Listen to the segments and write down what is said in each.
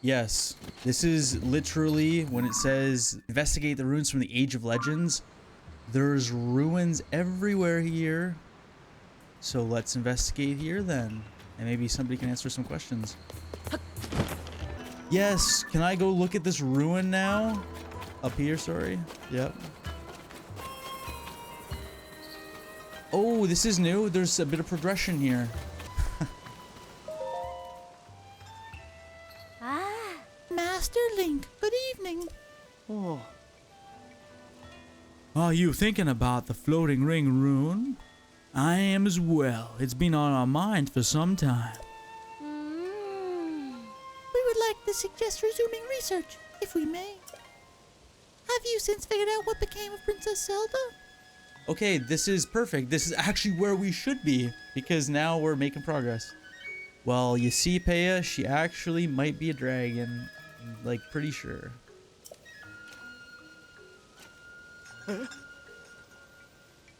Yes, this is literally when it says investigate the ruins from the Age of Legends. There's ruins everywhere here. So let's investigate here then. And maybe somebody can answer some questions. Yes, can I go look at this ruin now? Up here, sorry. Yep. Oh, this is new. There's a bit of progression here. Master Link, good evening. Oh. Are you thinking about the floating ring rune? I am as well. It's been on our mind for some time. We would like to suggest resuming research, if we may. Have you since figured out what became of Princess Zelda? Okay, this is perfect. This is actually where we should be, because now we're making progress. Well, you see, Peya, she actually might be a dragon. Like, pretty sure.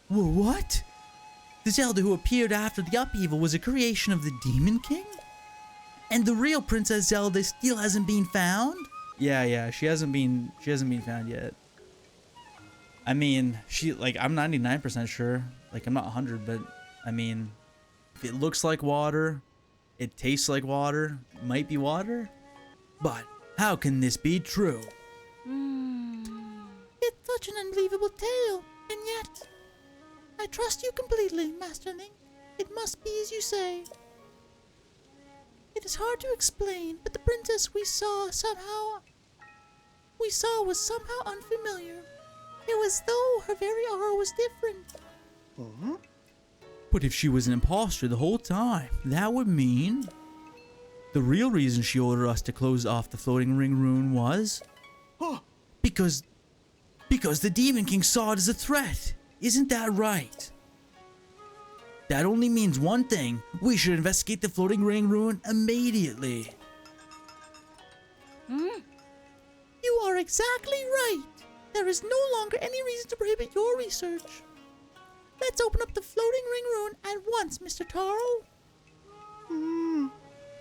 What? The Zelda who appeared after the upheaval was a creation of the Demon King? And the real Princess Zelda still hasn't been found? Yeah, she hasn't been found yet. I mean, I'm 99% sure. Like, I'm not 100, but I mean, if it looks like water, it tastes like water, it might be water. But how can this be true? It's such an unbelievable tale, and yet I trust you completely, Master Link. It must be as you say. It is hard to explain, but the princess we saw was somehow unfamiliar. It was though her very aura was different. But if she was an imposter the whole time, that would mean the real reason she ordered us to close off the floating ring rune was because the Demon King saw it as a threat. Isn't that right? That only means one thing. We should investigate the floating ring rune immediately. You are exactly right. There is no longer any reason to prohibit your research. Let's open up the floating ring rune at once, Mr. Tauro.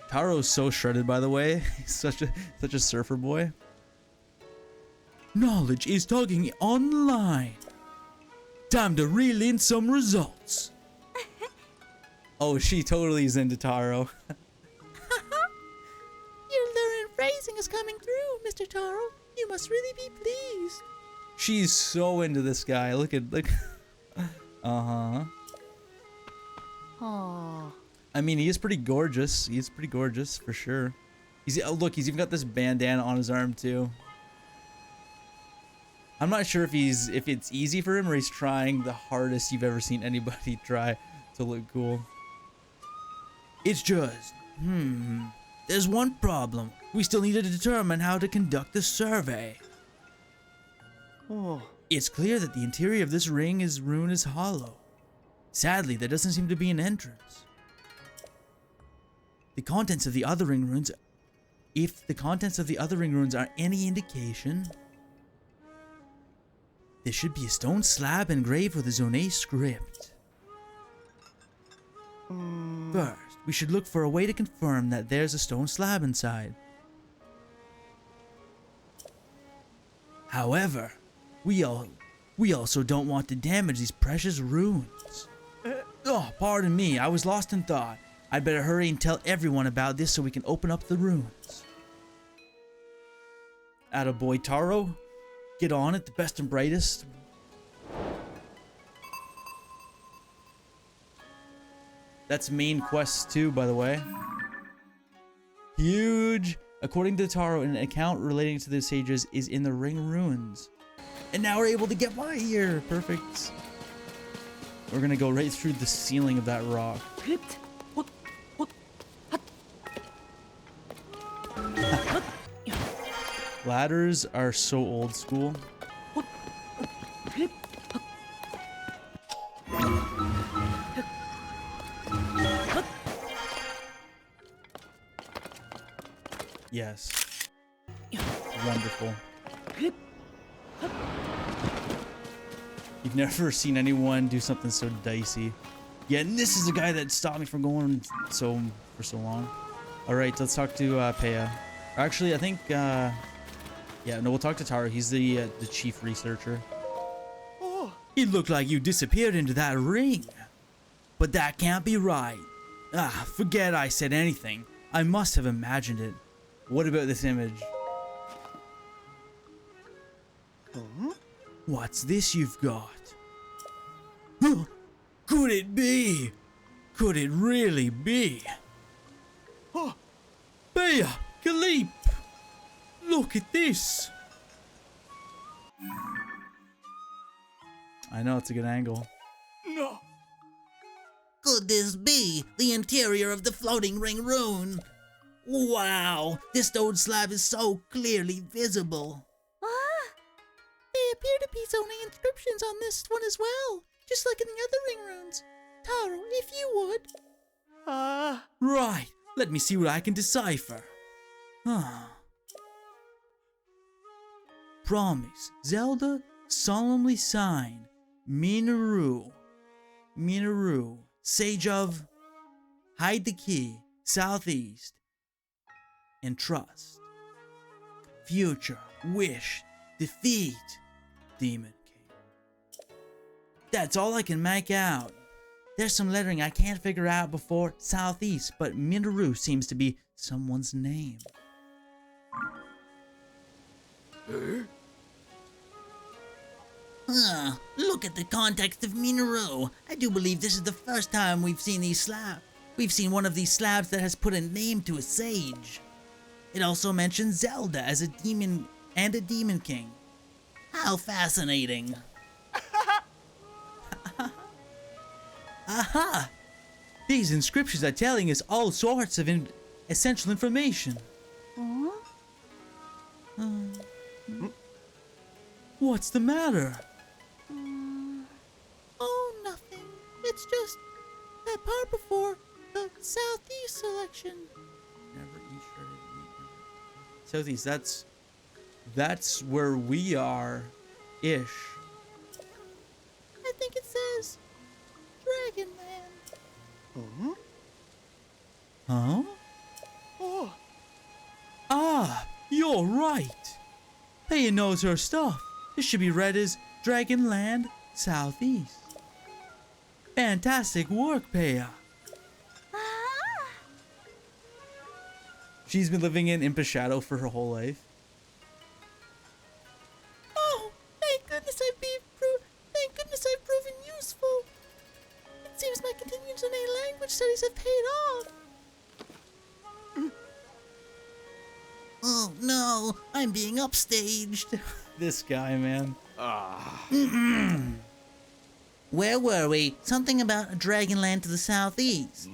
Tauro's so shredded, by the way. He's such a surfer boy. Knowledge is tugging online. Time to reel in some results. Oh, she totally is into Tauro. Your learned phrasing is coming through, Mr. Tauro. You must really be pleased. She's so into this guy. Look. Uh-huh. Aww. I mean, he is pretty gorgeous. He's pretty gorgeous for sure. Look, he's even got this bandana on his arm too. I'm not sure if it's easy for him or he's trying the hardest you've ever seen anybody try to look cool. It's just, there's one problem. We still need to determine how to conduct the survey. It's clear that the interior of this rune is hollow. Sadly, there doesn't seem to be an entrance. The contents of the other ring runes, if the contents of the other ring runes are any indication, there should be a stone slab engraved with the Zonai script. First, we should look for a way to confirm that there's a stone slab inside. However, we also don't want to damage these precious runes. Oh, pardon me, I was lost in thought. I'd better hurry and tell everyone about this so we can open up the runes. Attaboy, Tauro. Get on it, the best and brightest. That's main quest 2, by the way. Huge. According to Tauro, an account relating to the sages is in the ring ruins. And now we're able to get by here. Perfect. We're gonna go right through the ceiling of that rock. Ladders are so old school. Yes. Wonderful. You've never seen anyone do something so dicey. Yeah, and this is the guy that stopped me from going for so long. Alright, let's talk to Peya. Actually, I think, yeah, no, we'll talk to Tauro. He's the chief researcher. Oh. It looked like you disappeared into that ring. But that can't be right. Ah, forget I said anything. I must have imagined it. What about this image? Huh? What's this you've got? Huh? Could it be? Could it really be? Oh. Bea, Calip! Look at this! I know it's a good angle. No. Could this be the interior of the floating ring rune? Wow, this stone slab is so clearly visible. Ah! There appear to be zoning inscriptions on this one as well, just like in the other ring runes. Tauro, if you would. Right, let me see what I can decipher. Promise, Zelda, solemnly sign, Minoru, Sage of, hide the key, southeast, and trust. Future, wish, defeat, Demon King. That's all I can make out. There's some lettering I can't figure out before southeast, but Minoru seems to be someone's name. Look at the context of Minoru. I do believe this is the first time we've seen these slabs. We've seen one of these slabs that has put a name to a sage. It also mentions Zelda as a demon and a demon king. How fascinating. Aha! These inscriptions are telling us all sorts of essential information. What's the matter? Oh, nothing. It's just that part before the southeast selection. Never eat shredded meat. Southeast, that's where we are, ish. I think it says Dragonland. Huh? Oh. Ah, you're right. Paya knows her stuff. This should be read as Dragonland Southeast. Fantastic work, Paya. She's been living in Impa Shadow for her whole life. Oh, thank goodness I've proven useful. It seems my continuance in A language studies have paid off. Oh no, I'm being upstaged. This guy, man. Where were we? Something about a Dragonland to the southeast.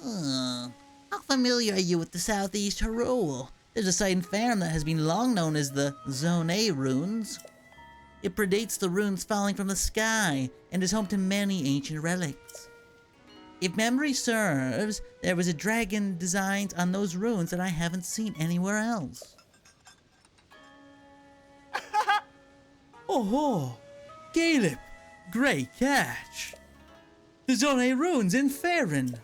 How familiar are you with the southeast Hyrule? There's a site in Faerun that has been long known as the Zone A runes. It predates the runes falling from the sky and is home to many ancient relics. If memory serves, there was a dragon designs on those runes that I haven't seen anywhere else. Oh, Calip, great catch. The Zone A runes in Faerun.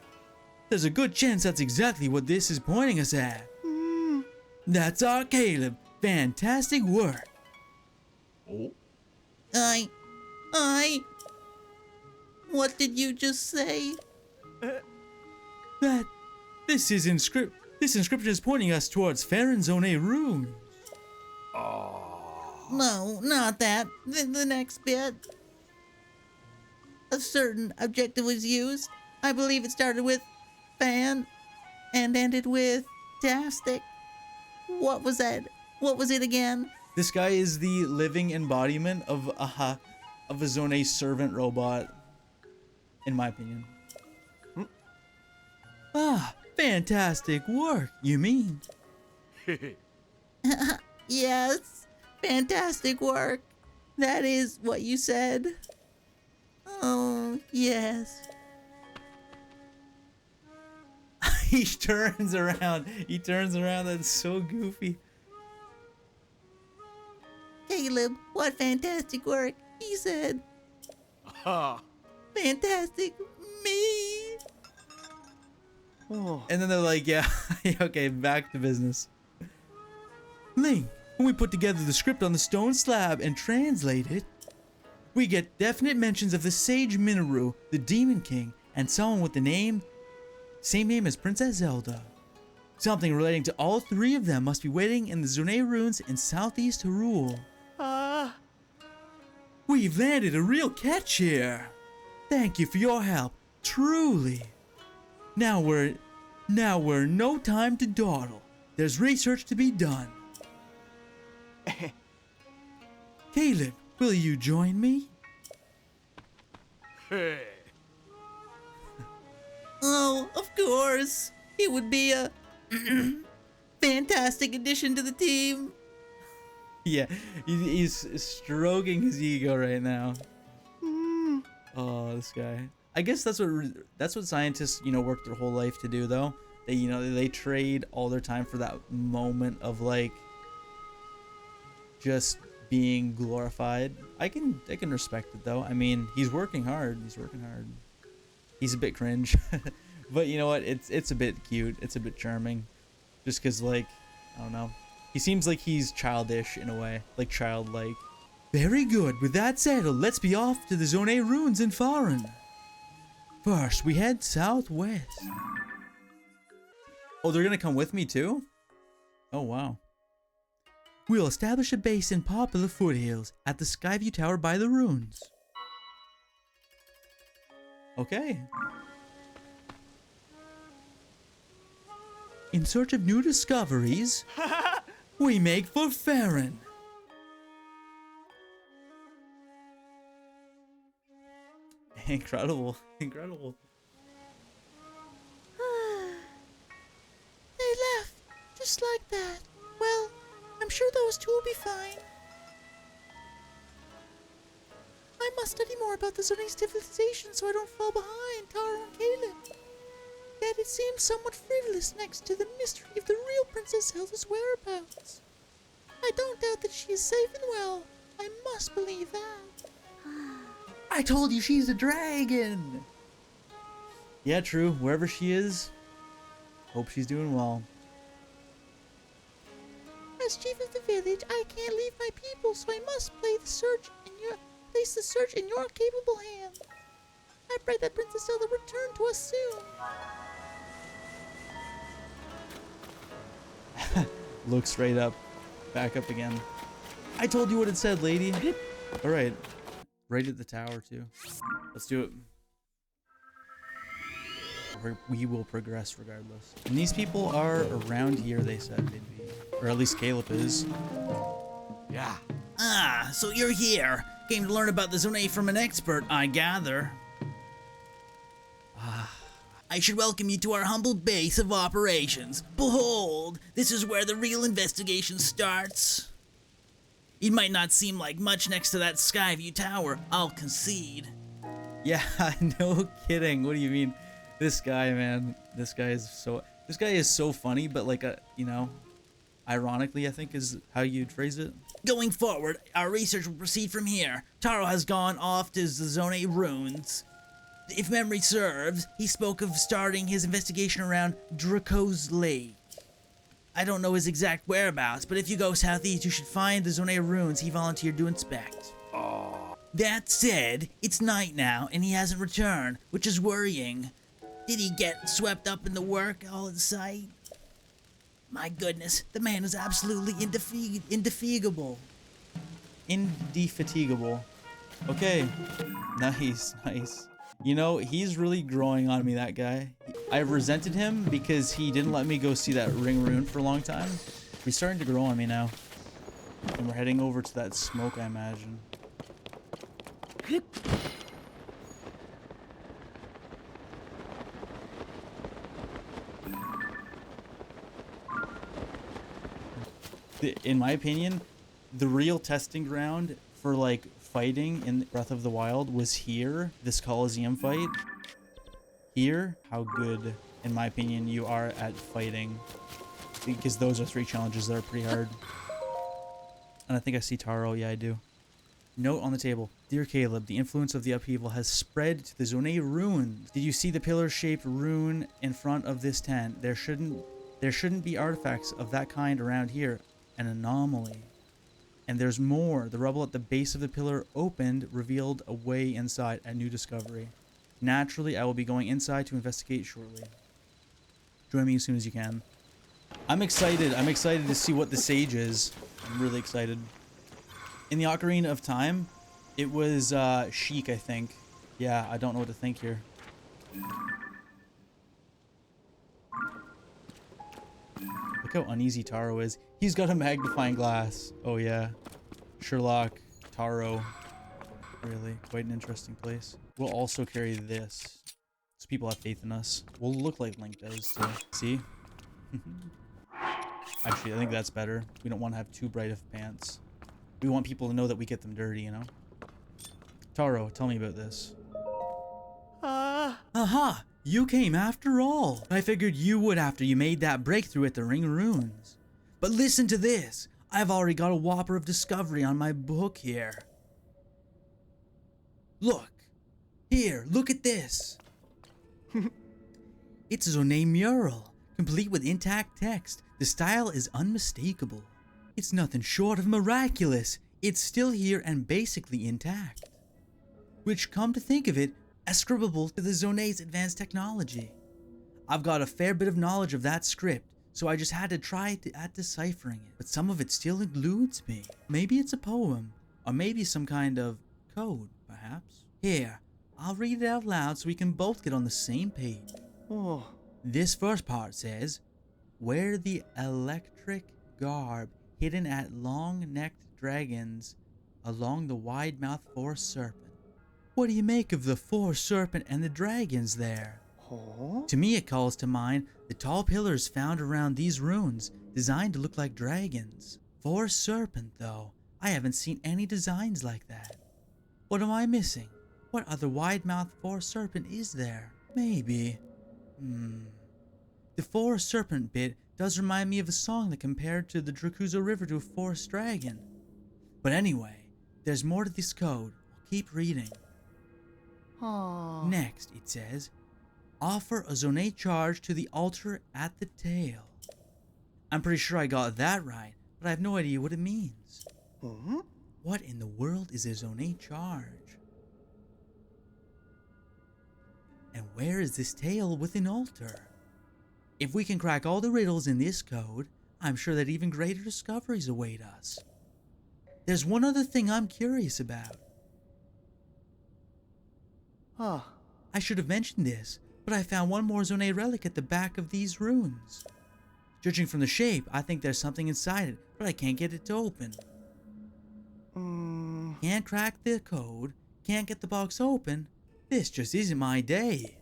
There's a good chance that's exactly what this is pointing us at. That's our Calip. Fantastic work. What did you just say? This inscription is pointing us towards Faerun Zone A runes. No, not that. The next bit. A certain objective was used. I believe it started with fan and ended with tastic. What was that? What was it again? This guy is the living embodiment of a Zone A servant robot, in my opinion. Ah, fantastic work, you mean? Yes, fantastic work. That is what you said. Oh, yes. He turns around. That's so goofy. Caleb, what fantastic work. He said. Fantastic me. And then they're like, yeah, okay, back to business. Link, when we put together the script on the stone slab and translate it, we get definite mentions of the sage Minoru, the Demon King, and someone with the same name as Princess Zelda. Something relating to all three of them must be waiting in the Zonai ruins in southeast Hyrule. We've landed a real catch here. Thank you for your help, truly. Now we're no time to dawdle. There's research to be done. Calip, will you join me? Oh, of course. It would be a fantastic addition to the team. Yeah, he's stroking his ego right now. Oh, this guy. I guess that's what scientists, work their whole life to do, though. They trade all their time for that moment of like just being glorified. I can respect it though. I mean, he's working hard. He's a bit cringe, but you know what? It's a bit cute. It's a bit charming, just cause like I don't know. He seems like he's childish in a way, like childlike. Very good. With that settled, let's be off to the Zonai ruins in Faran. First, we head southwest. Oh, they're gonna come with me too? Oh, wow. We'll establish a base in Poplar Foothills at the Skyview Tower by the ruins. Okay. In search of new discoveries, we make for Faran. Incredible. Incredible. They left, just like that. Well, I'm sure those two will be fine. I must study more about the Zonai civilization so I don't fall behind Tauro and Calip. Yet it seems somewhat frivolous next to the mystery of the real Princess Zelda's whereabouts. I don't doubt that she is safe and well. I must believe that. I told you she's a dragon! Yeah, true. Wherever she is, hope she's doing well. As chief of the village, I can't leave my people, so I must place the search in your capable hands. I pray that Princess Zelda return to us soon. Look straight up. Back up again. I told you what it said, lady. Alright. Right at the tower, too. Let's do it. We will progress regardless. And these people are around here, they said they'd be. Or at least Calip is. Yeah. Ah, so you're here. Came to learn about the Zonai from an expert, I gather. I should welcome you to our humble base of operations. Behold, this is where the real investigation starts. It might not seem like much next to that Skyview Tower, I'll concede. Yeah, no kidding. What do you mean? This guy, man. This guy is so funny, but like ironically, I think is how you'd phrase it. Going forward, our research will proceed from here. Tauro has gone off to the Zonai ruins. If memory serves, he spoke of starting his investigation around Draco's Lake. I don't know his exact whereabouts, but if you go southeast, you should find the Zonai ruins he volunteered to inspect. That said, it's night now, and he hasn't returned, which is worrying. Did he get swept up in the work all in sight? My goodness, the man is absolutely indefatigable. Indefatigable. Okay. Nice, nice. You know, he's really growing on me, that guy. I resented him because he didn't let me go see that ring rune for a long time. He's starting to grow on me now. And we're heading over to that smoke, I imagine. In my opinion, the real testing ground for like fighting in Breath of the Wild was here, this Coliseum fight. Here, how good, in my opinion, you are at fighting. Because those are 3 challenges that are pretty hard. And I think I see Tauro, yeah I do. Note on the table. Dear Calip, the influence of the upheaval has spread to the Zonai ruins. Did you see the pillar-shaped rune in front of this tent? There shouldn't be artifacts of that kind around here. an anomaly. And there's more. The rubble at the base of the pillar opened, revealed a way inside, a new discovery. Naturally, I will be going inside to investigate shortly. Join me as soon as you can. I'm excited. I'm excited to see what the sage is. I'm really excited. In the Ocarina of Time, it was Sheik, I think. Yeah, I don't know what to think here. Look how uneasy Tauro is. He's got a magnifying glass. Oh yeah. Sherlock, Tauro. Really, quite an interesting place. We'll also carry this, so people have faith in us. We'll look like Link does too. See? Actually, I think that's better. We don't want to have too bright of pants. We want people to know that we get them dirty, you know? Tauro, tell me about this. Aha! You came after all. I figured you would after you made that breakthrough at the Ring of Runes. But listen to this. I've already got a whopper of discovery on my book here. Look. Here, look at this. It's a Zonet mural, complete with intact text. The style is unmistakable. It's nothing short of miraculous. It's still here and basically intact. Which, come to think of it, ascribable to the Zonet's advanced technology. I've got a fair bit of knowledge of that script, so I just had to try at deciphering it. But some of it still eludes me. Maybe it's a poem, or maybe some kind of code, perhaps. Here, I'll read it out loud so we can both get on the same page. Oh. This first part says, "Wear the electric garb hidden at long-necked dragons along the wide-mouthed forest serpent." What do you make of the forest serpent and the dragons there? Huh? To me, it calls to mind the tall pillars found around these ruins, designed to look like dragons. Forest serpent, though, I haven't seen any designs like that. What am I missing? What other wide-mouthed forest serpent is there? Maybe. The forest serpent bit does remind me of a song that compared to the Dracuzo River to a forest dragon. But anyway, there's more to this code. I'll keep reading. Oh. Next, it says, offer a Zonet charge to the altar at the tail. I'm pretty sure I got that right, but I have no idea what it means. Huh? What in the world is a Zonet charge? And where is this tail with an altar? If we can crack all the riddles in this code, I'm sure that even greater discoveries await us. There's one other thing I'm curious about. I should have mentioned this, but I found one more Zonet relic at the back of these runes. Judging from the shape, I think there's something inside it, but I can't get it to open. Can't crack the code, can't get the box open. This just isn't my day.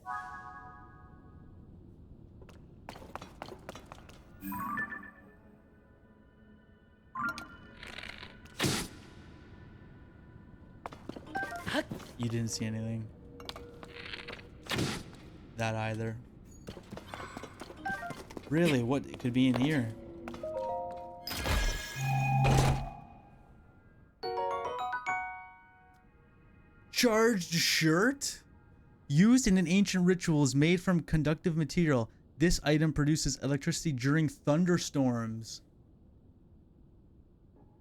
You didn't see anything. That either. Really, what could be in here? Charged shirt? Used in an ancient ritual is made from conductive material. This item produces electricity during thunderstorms.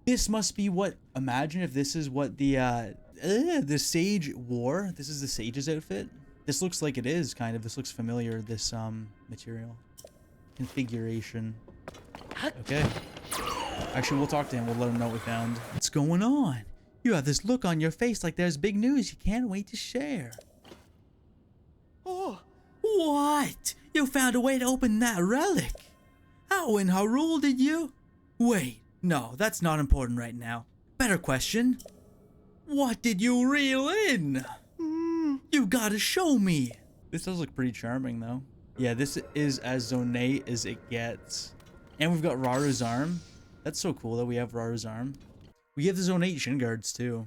This must be what, imagine if this is what the sage wore. This is the sage's outfit. This looks like it is, kind of. This looks familiar, this material. Configuration. Okay. Actually, we'll talk to him. We'll let him know what we found. What's going on? You have this look on your face like there's big news you can't wait to share. Oh. What? You found a way to open that relic? How in Hyrule did you? Wait, no, that's not important right now. Better question. What did you reel in? You gotta show me. This does look pretty charming though. Yeah, this is as Zonet as it gets. And we've got Raru's arm. That's so cool that we have Raru's arm. We have the Zonet shin guards too.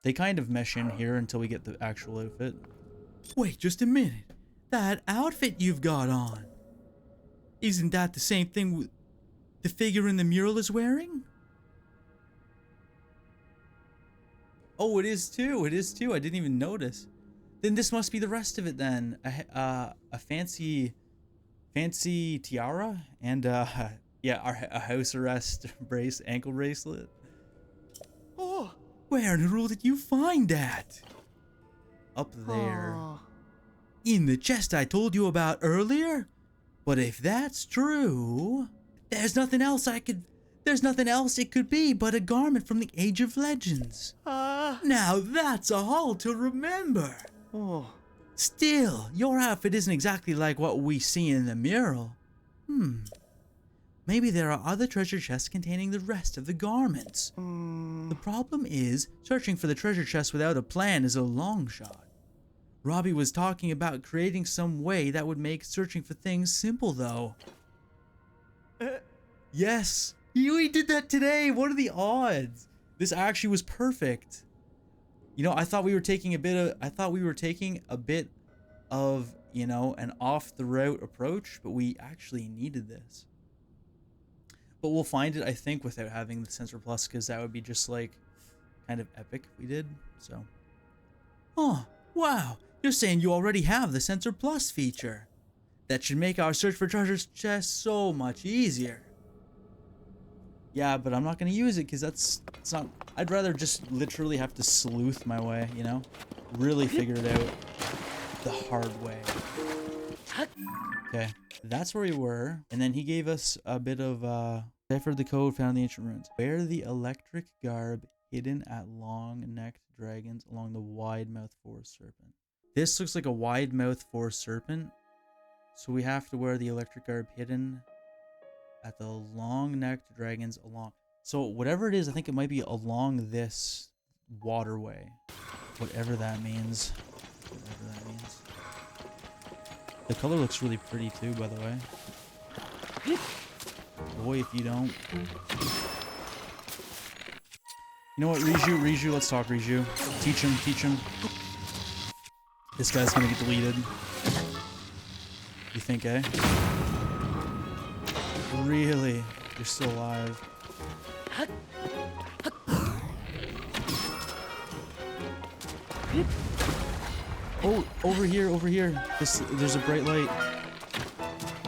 They kind of mesh in here until we get the actual outfit. Wait just a minute. That outfit you've got on. Isn't that the same thing the figure in the mural is wearing? Oh, it is too. It is too. I didn't even notice. Then this must be the rest of it then. A fancy tiara and Yeah, a house arrest ankle bracelet. Oh. Where in the world did you find that? Up there. In the chest I told you about earlier? But if that's true, there's nothing else it could be but a garment from the Age of Legends. Now that's a haul to remember. Oh. Still, your outfit isn't exactly like what we see in the mural. Maybe there are other treasure chests containing the rest of the garments. The problem is, searching for the treasure chest without a plan is a long shot. Robbie was talking about creating some way that would make searching for things simple, though. Yes, we did that today. What are the odds? This actually was perfect. You know, I thought we were taking a bit of, you know, an off the route approach, but we actually needed this. But we'll find it, I think, without having the Sensor Plus, because that would be just like kind of epic if we did. So, oh wow. You're saying you already have the Sensor Plus feature. That should make our search for treasure chests so much easier. Yeah, but I'm not going to use it because it's not... I'd rather just literally have to sleuth my way, you know? Really figure it out the hard way. Okay, that's where we were. And then he gave us a bit of... deciphered the code found in the ancient ruins. Wear the electric garb hidden at long-necked dragons along the wide-mouthed forest serpent. This looks like a wide-mouthed forest serpent, so we have to wear the electric garb hidden at the long-necked dragons along. So whatever it is, I think it might be along this waterway. Whatever that means. Whatever that means. The color looks really pretty too, by the way. Boy, if you don't. You know what, Riju, let's talk, Riju. Teach him. This guy's gonna get deleted. You think, eh? Really? You're still alive. Oh, over here. There's a bright light.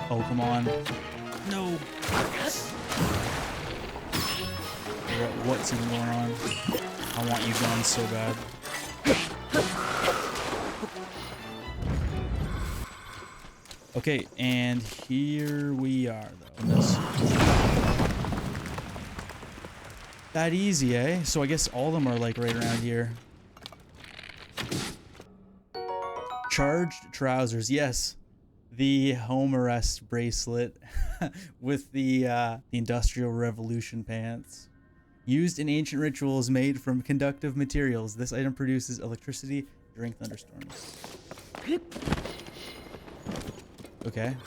Oh, come on. No. What's even going on? I want you gone so bad. Okay, and here we are, though. That easy, eh? So I guess all of them are like right around here. Charged trousers, yes. The home arrest bracelet with the Industrial Revolution pants. Used in ancient rituals made from conductive materials, this item produces electricity during thunderstorms. Okay.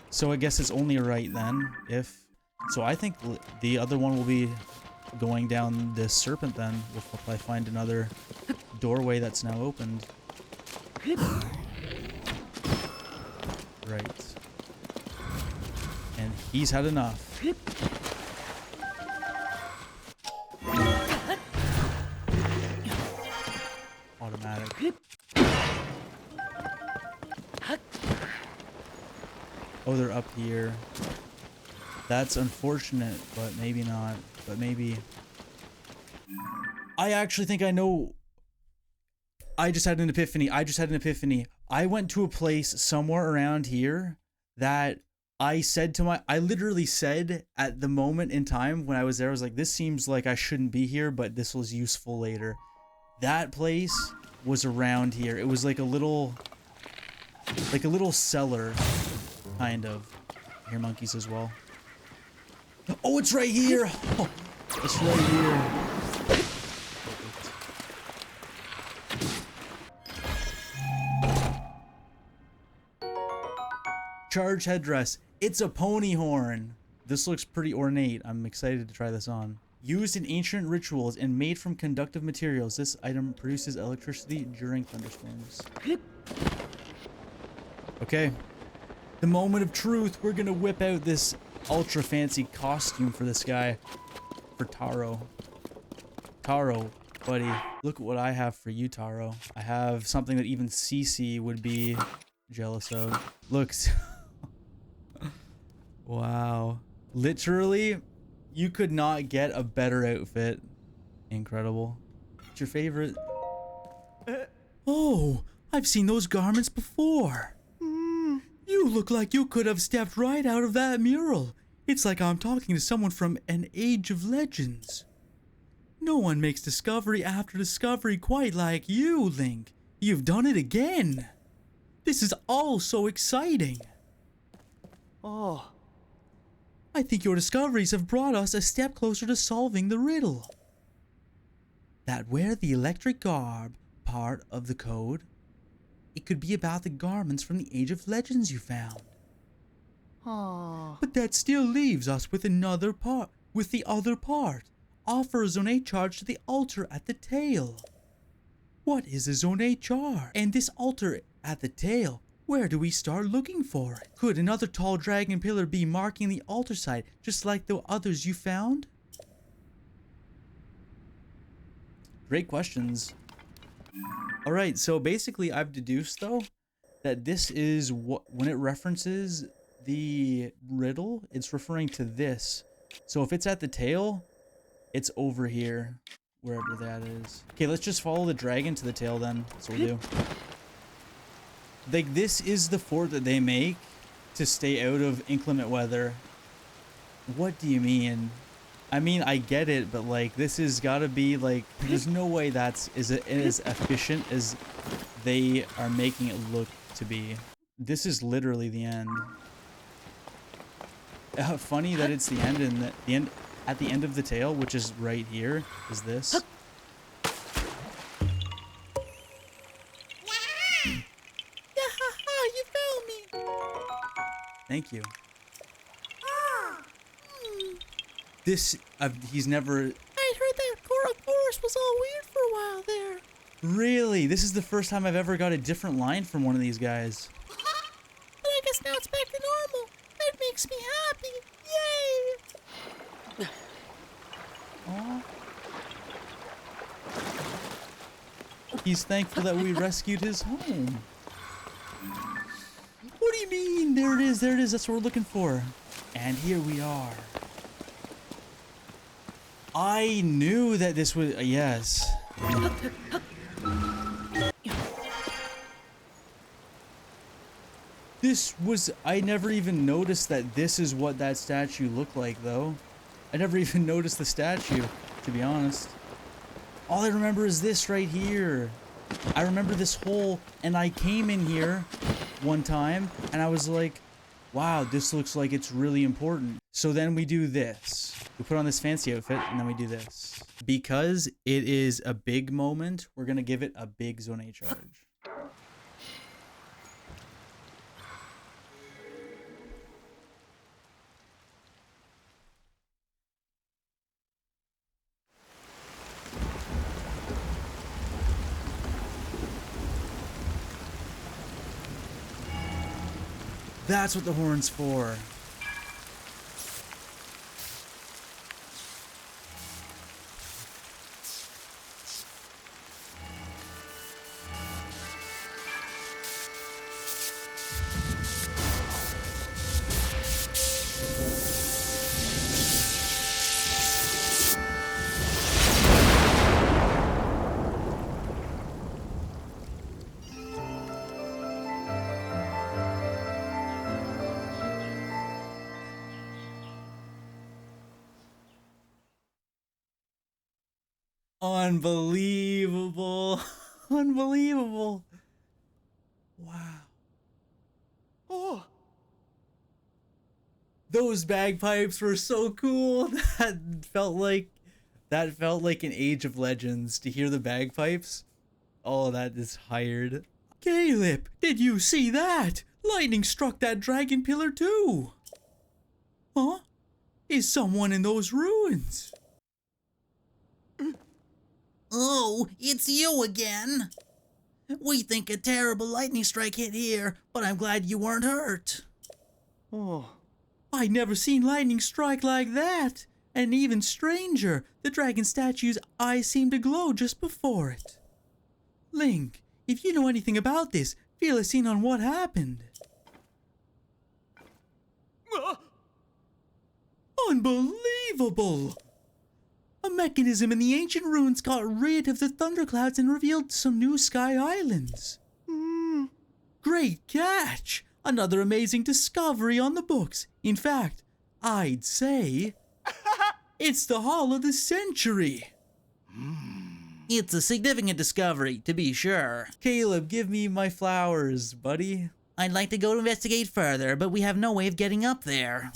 So I guess it's only right then, if... So I think the other one will be going down this serpent then. We'll probably find another doorway that's now opened. Right. And he's had enough. Automatic. Oh, they're up here. That's unfortunate, but maybe not. But maybe... I actually think I know... I just had an epiphany. I went to a place somewhere around here that I literally said at the moment in time when I was there, I was like, this seems like I shouldn't be here, but this was useful later. That place was around here. It was like a little cellar, kind of. Here, monkeys as well. Oh, it's right here. Oh, it's right here. Charge headdress. It's a pony horn. This looks pretty ornate. I'm excited to try this on. Used in ancient rituals and made from conductive materials, this item produces electricity during thunderstorms. Okay. The moment of truth. We're gonna whip out this ultra fancy costume for this guy. For Tauro. Tauro, buddy. Look at what I have for you, Tauro. I have something that even Cece would be jealous of. Looks... Wow. Literally, you could not get a better outfit. Incredible. What's your favorite? Oh, I've seen those garments before. You look like you could have stepped right out of that mural. It's like I'm talking to someone from an age of legends. No one makes discovery after discovery quite like you, Link. You've done it again. This is all so exciting. Oh. I think your discoveries have brought us a step closer to solving the riddle. That where the electric garb part of the code, it could be about the garments from the Age of Legends you found. Oh. But that still leaves us with another part, with the other part. Offer a Zone 8 charge to the altar at the tail. What is a Zone 8 charge? And this altar at the tail, where do we start looking for it? Could another tall dragon pillar be marking the altar site, just like the others you found? Great questions. Alright, so basically I've deduced though, that this is what, when it references the riddle, it's referring to this. So if it's at the tail, it's over here, wherever that is. Okay, let's just follow the dragon to the tail then. That's what we'll do. Like, this is the fort that they make to stay out of inclement weather. What do you mean? I mean, I get it, but like, this has got to be like, there's no way that's as efficient as they are making it look to be. This is literally the end. Funny that it's the end, and the end at the end of the tail, which is right here, is this. You found me. Thank you. This, he's never... I'd heard that chorus was all weird for a while there. Really? This is the first time I've ever got a different line from one of these guys. But I guess now it's back to normal. That makes me happy. Yay! Aww. He's thankful that we rescued his home. What do you mean? There it is, there it is. That's what we're looking for. And here we are. I knew that this was... yes. This was... I never even noticed that this is what that statue looked like, though. I never even noticed the statue, to be honest. All I remember is this right here. I remember this hole, and I came in here one time, and I was like, wow, this looks like it's really important. So then we do this. We put on this fancy outfit, and then we do this. Because it is a big moment, we're going to give it a big Zone 8 charge. That's what the horn's for. Unbelievable. Unbelievable. Wow. Oh. Those bagpipes were so cool. That felt like an Age of Legends to hear the bagpipes. Oh, that is hired. Calip, did you see that? Lightning struck that dragon pillar too. Huh? Is someone in those ruins? Oh, it's you again. We think a terrible lightning strike hit here, but I'm glad you weren't hurt. Oh. I never seen lightning strike like that. And even stranger, the dragon statue's eyes seemed to glow just before it. Link, if you know anything about this, fill us in on what happened. Unbelievable! A mechanism in the ancient ruins got rid of the thunderclouds and revealed some new sky islands. Great catch! Another amazing discovery on the books. In fact, I'd say it's the haul of the century. It's a significant discovery, to be sure. Caleb, give me my flowers, buddy. I'd like to go to investigate further, but we have no way of getting up there.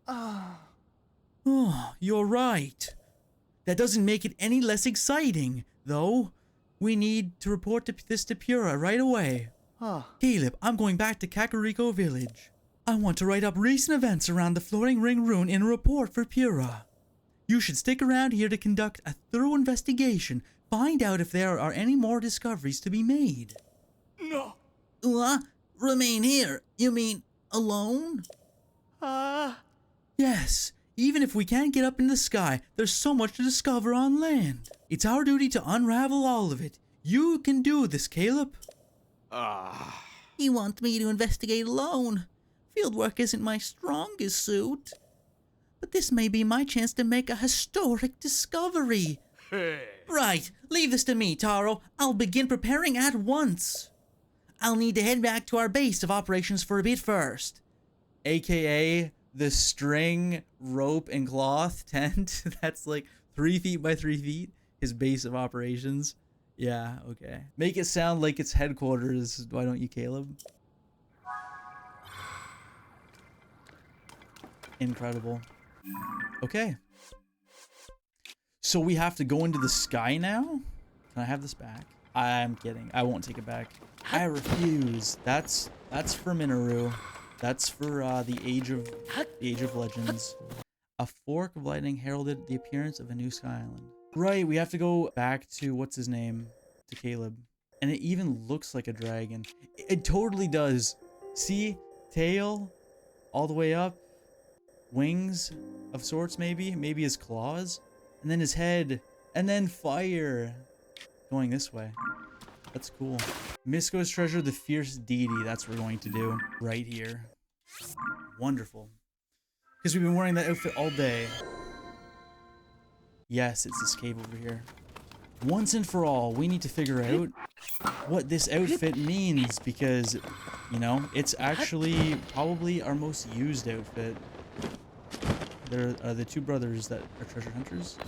Oh, you're right. That doesn't make it any less exciting, though. We need to report this to Pura right away. Caleb, I'm going back to Kakariko Village. I want to write up recent events around the Floating Ring Rune in a report for Pura. You should stick around here to conduct a thorough investigation. Find out if there are any more discoveries to be made. No. Remain here? You mean alone? Yes, even if we can't get up in the sky, there's so much to discover on land. It's our duty to unravel all of it. You can do this, Caleb. He wants me to investigate alone. Fieldwork isn't my strongest suit. But this may be my chance to make a historic discovery. Right, leave this to me, Tauro. I'll begin preparing at once. I'll need to head back to our base of operations for a bit first. AKA the string, rope, and cloth tent. That's like 3 feet by 3 feet. His base of operations. Yeah, okay. Make it sound like it's headquarters. Why don't you, Caleb? Incredible. Okay. So we have to go into the sky now? Can I have this back? I'm kidding. I won't take it back. I refuse. That's for Minoru. That's for the Age of Legends. A fork of lightning heralded the appearance of a new sky island. Right, we have to go back to what's his name, to Caleb. And it even looks like a dragon. It totally does. See, tail all the way up, wings of sorts maybe his claws, and then his head, and then fire going this way. That's cool. Misko's treasure, the fierce deity. That's what we're going to do right here. Wonderful. Because we've been wearing that outfit all day. Yes, it's this cave over here. Once and for all, we need to figure out what this outfit means because, you know, it's actually probably our most used outfit. There are the two brothers that are treasure hunters.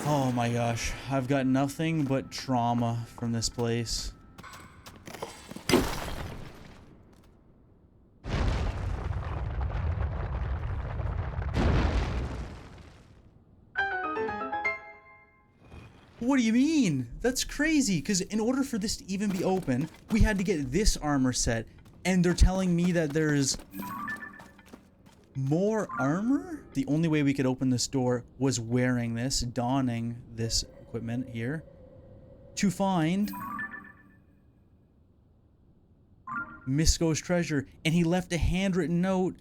Oh my gosh, I've got nothing but trauma from this place. What do you mean? That's crazy, because in order for this to even be open, we had to get this armor set, and they're telling me that there's more armor? The only way we could open this door was wearing this, donning this equipment here, to find Misko's treasure. And he left a handwritten note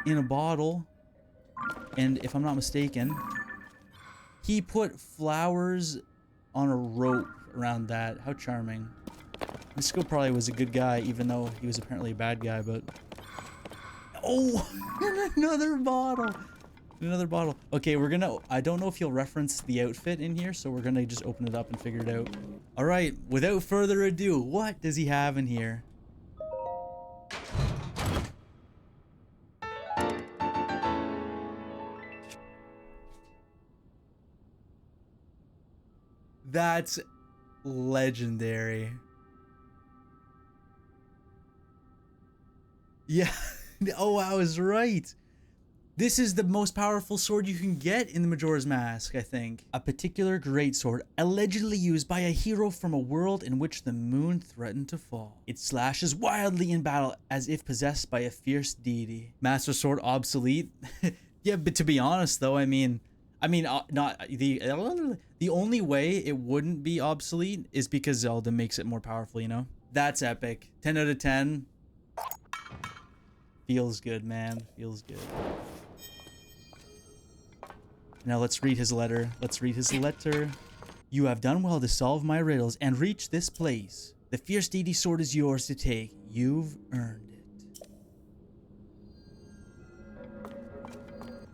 in a bottle, and if I'm not mistaken, he put flowers on a rope around that. How charming. Misko probably was a good guy, even though he was apparently a bad guy, but... Oh! Another bottle! Another bottle. Okay, we're gonna... I don't know if he'll reference the outfit in here, so we're gonna just open it up and figure it out. Alright, without further ado, what does he have in here? That's legendary. Yeah. Oh, I was right. This is the most powerful sword you can get in the Majora's Mask, I think. A particular greatsword, allegedly used by a hero from a world in which the moon threatened to fall. It slashes wildly in battle as if possessed by a fierce deity. Master Sword obsolete? Yeah, but to be honest though, I mean, not the only way it wouldn't be obsolete is because Zelda makes it more powerful, you know? That's epic. 10 out of 10. Feels good, man. Feels good. Now let's read his letter. Let's read his letter. You have done well to solve my riddles and reach this place. The fierce deity sword is yours to take. You've earned it.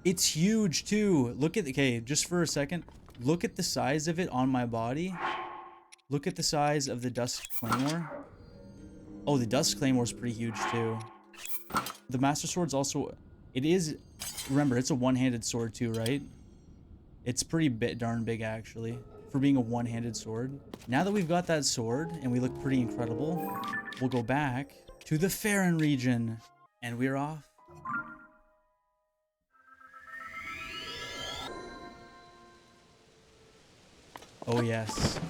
It's huge too. Look at, okay, just for a second. Look at the size of it on my body. Look at the size of the Dusk Claymore. Oh, the Dusk Claymore is pretty huge too. The Master Sword's also, it is, remember, it's a one-handed sword too, right? It's pretty darn big actually, for being a one-handed sword. Now that we've got that sword and we look pretty incredible, we'll go back to the Farron region and we're off. Oh yes.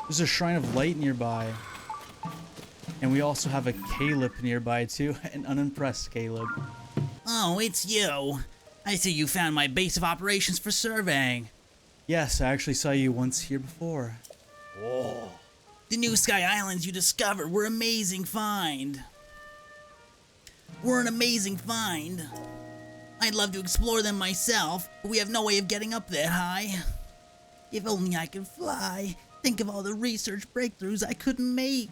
There's a Shrine of Light nearby. And we also have a Calip nearby too, an unimpressed Calip. Oh, it's you. I see you found my base of operations for surveying. Yes, I actually saw you once here before. Whoa. The new Sky Islands you discovered were amazing find. We're an amazing find. I'd love to explore them myself, but we have no way of getting up that high. If only I could fly. Think of all the research breakthroughs I couldn't make.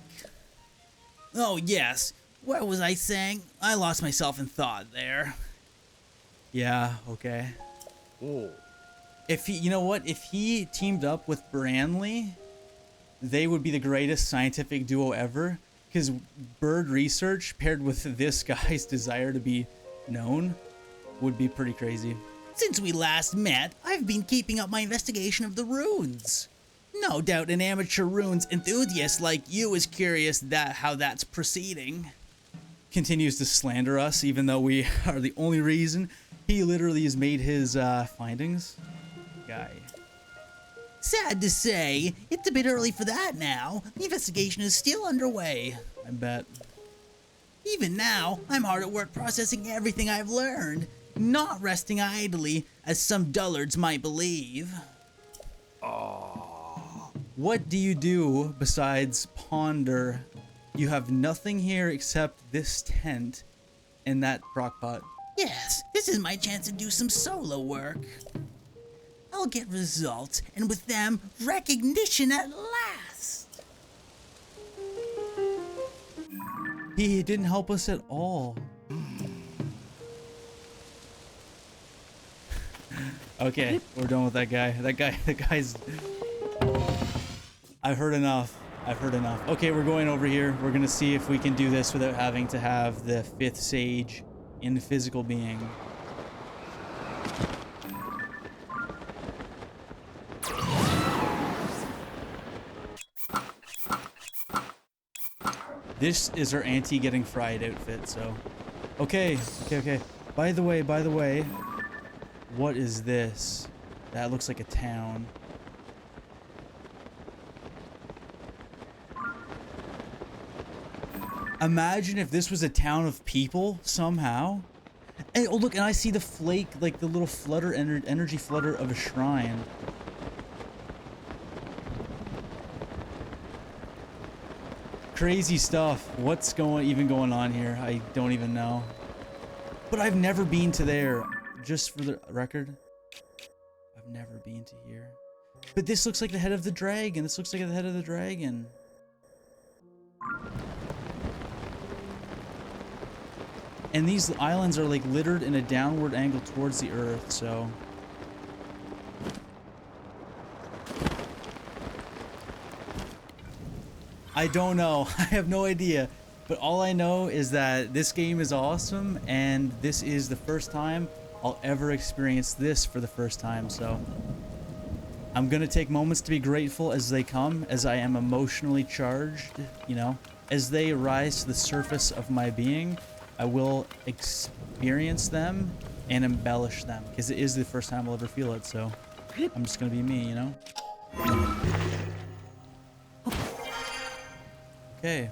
Oh yes, what was I saying? I lost myself in thought there. Yeah, okay. Whoa. If he, you know what? If he teamed up with Branley, they would be the greatest scientific duo ever. Because bird research paired with this guy's desire to be known would be pretty crazy. Since we last met, I've been keeping up my investigation of the runes. No doubt an amateur runes enthusiast like you is curious how that's proceeding. Continues to slander us, even though we are the only reason. He literally has made his findings. Guy. Sad to say, it's a bit early for that now. The investigation is still underway. I bet. Even now, I'm hard at work processing everything I've learned, not resting idly, as some dullards might believe. What do you do besides ponder? You have nothing here except this tent and that crockpot. Yes, this is my chance to do some solo work. I'll get results, and with them, recognition at last. He didn't help us at all. Okay, we're done with that guy. The guy's... I've heard enough. I've heard enough. Okay, we're going over here. We're gonna see if we can do this without having to have the 5th sage in the physical being. This is our auntie getting fried outfit, so... Okay. By the way, what is this? That looks like a town. Imagine if this was a town of people somehow. And oh look, and I see the flake, like the little flutter, energy flutter of a shrine. Crazy stuff. What's even going on here? I don't even know. But I've never been to there. Just for the record, I've never been to here. But this looks like the head of the dragon. This looks like the head of the dragon. And these islands are like littered in a downward angle towards the earth, so... I don't know. I have no idea. But all I know is that this game is awesome, and this is the first time I'll ever experience this for the first time, so... I'm gonna take moments to be grateful as they come, as I am emotionally charged, you know? As they rise to the surface of my being, I will experience them and embellish them, because it is the first time I'll ever feel it, so I'm just gonna be me, you know? Okay.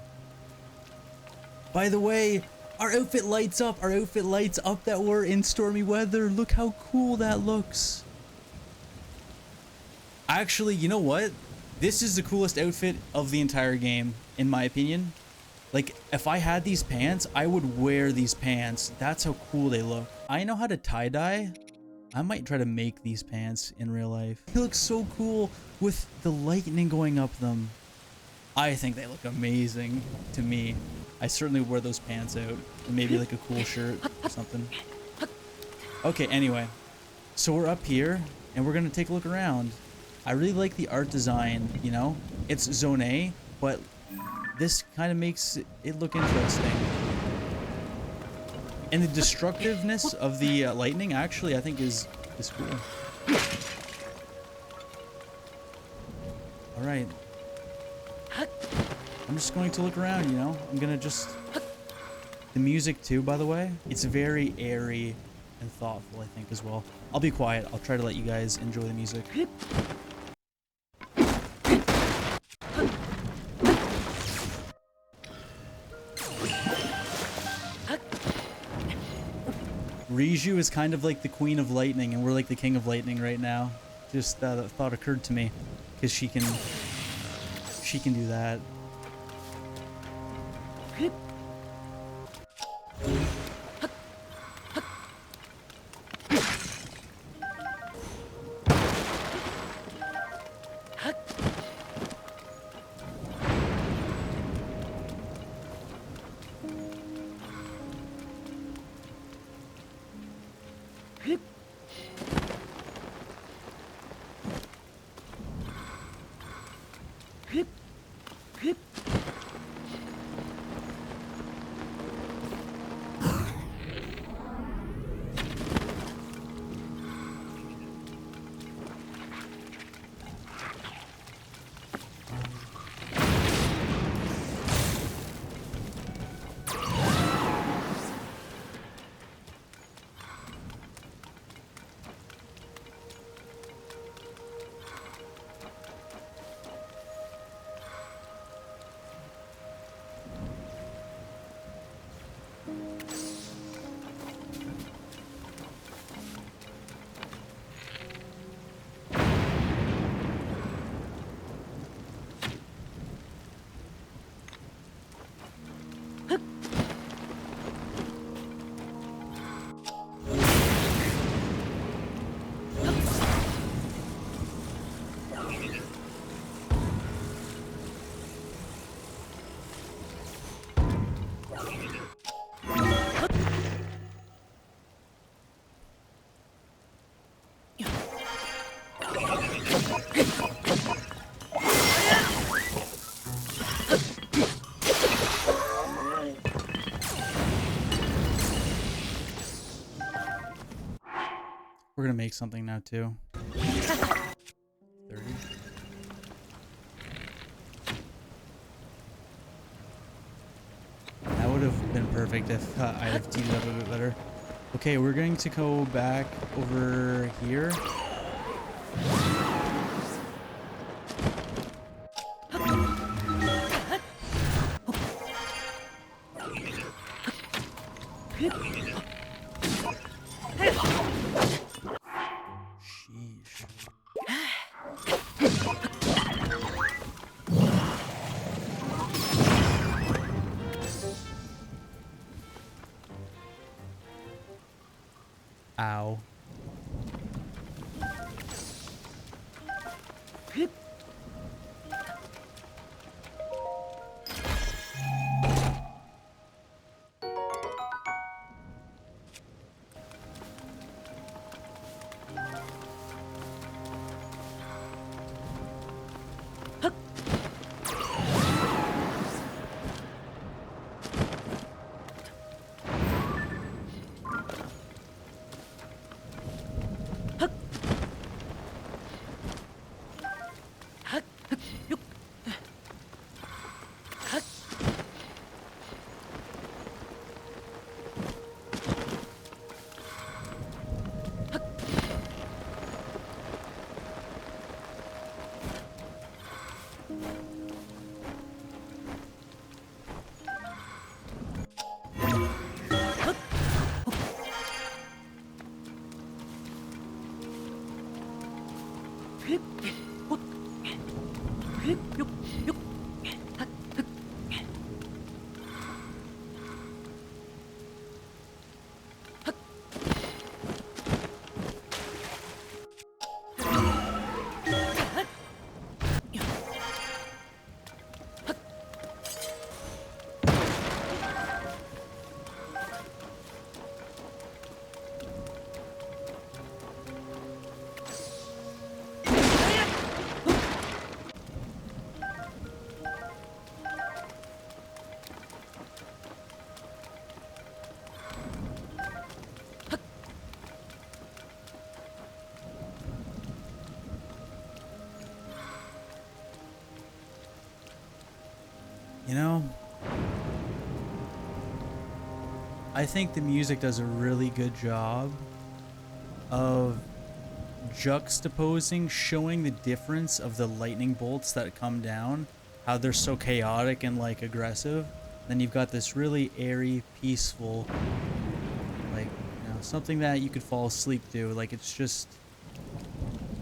By the way, our outfit lights up. Our outfit lights up that we're in stormy weather. Look how cool that looks. Actually, you know what? This is the coolest outfit of the entire game, in my opinion. Like, if I had these pants, I would wear these pants. That's how cool they look. I know how to tie-dye, I might try to make these pants in real life. They look so cool with the lightning going up them. I think they look amazing to me. I certainly wear those pants out. And maybe like a cool shirt or something. Okay, anyway. So we're up here and we're gonna take a look around. I really like the art design, you know? It's Zone A, but this kind of makes it look interesting. And the destructiveness of the lightning actually I think is cool. Alright. I'm just going to look around, you know? I'm gonna just... The music too, by the way, it's very airy and thoughtful, I think, as well. I'll be quiet. I'll try to let you guys enjoy the music. Riju is kind of like the Queen of Lightning, and we're like the King of Lightning right now. Just that thought occurred to me, because she can do that. We're gonna make something now too. 30. That would have been perfect if I have teamed up a bit better. Okay, we're going to go back over here. Ow. You know, I think the music does a really good job of juxtaposing, showing the difference of the lightning bolts that come down, how they're so chaotic and like aggressive. Then you've got this really airy, peaceful, like, you know, something that you could fall asleep to. Like, it's just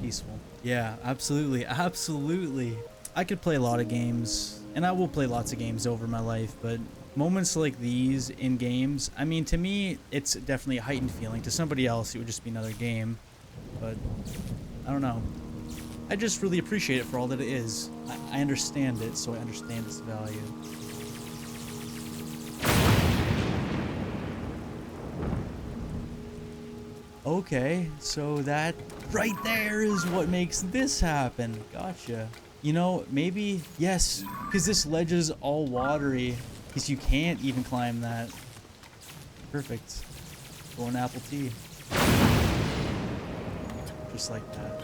peaceful. Yeah, absolutely, absolutely. I could play a lot of games, and I will play lots of games over my life, but moments like these in games, I mean, to me, it's definitely a heightened feeling. To somebody else, it would just be another game. But I don't know. I just really appreciate it for all that it is. I understand it, so I understand its value. Okay, so that right there is what makes this happen. Gotcha. You know, maybe, yes, because this ledge is all watery, because you can't even climb that. Perfect. Go an apple tea. Just like that.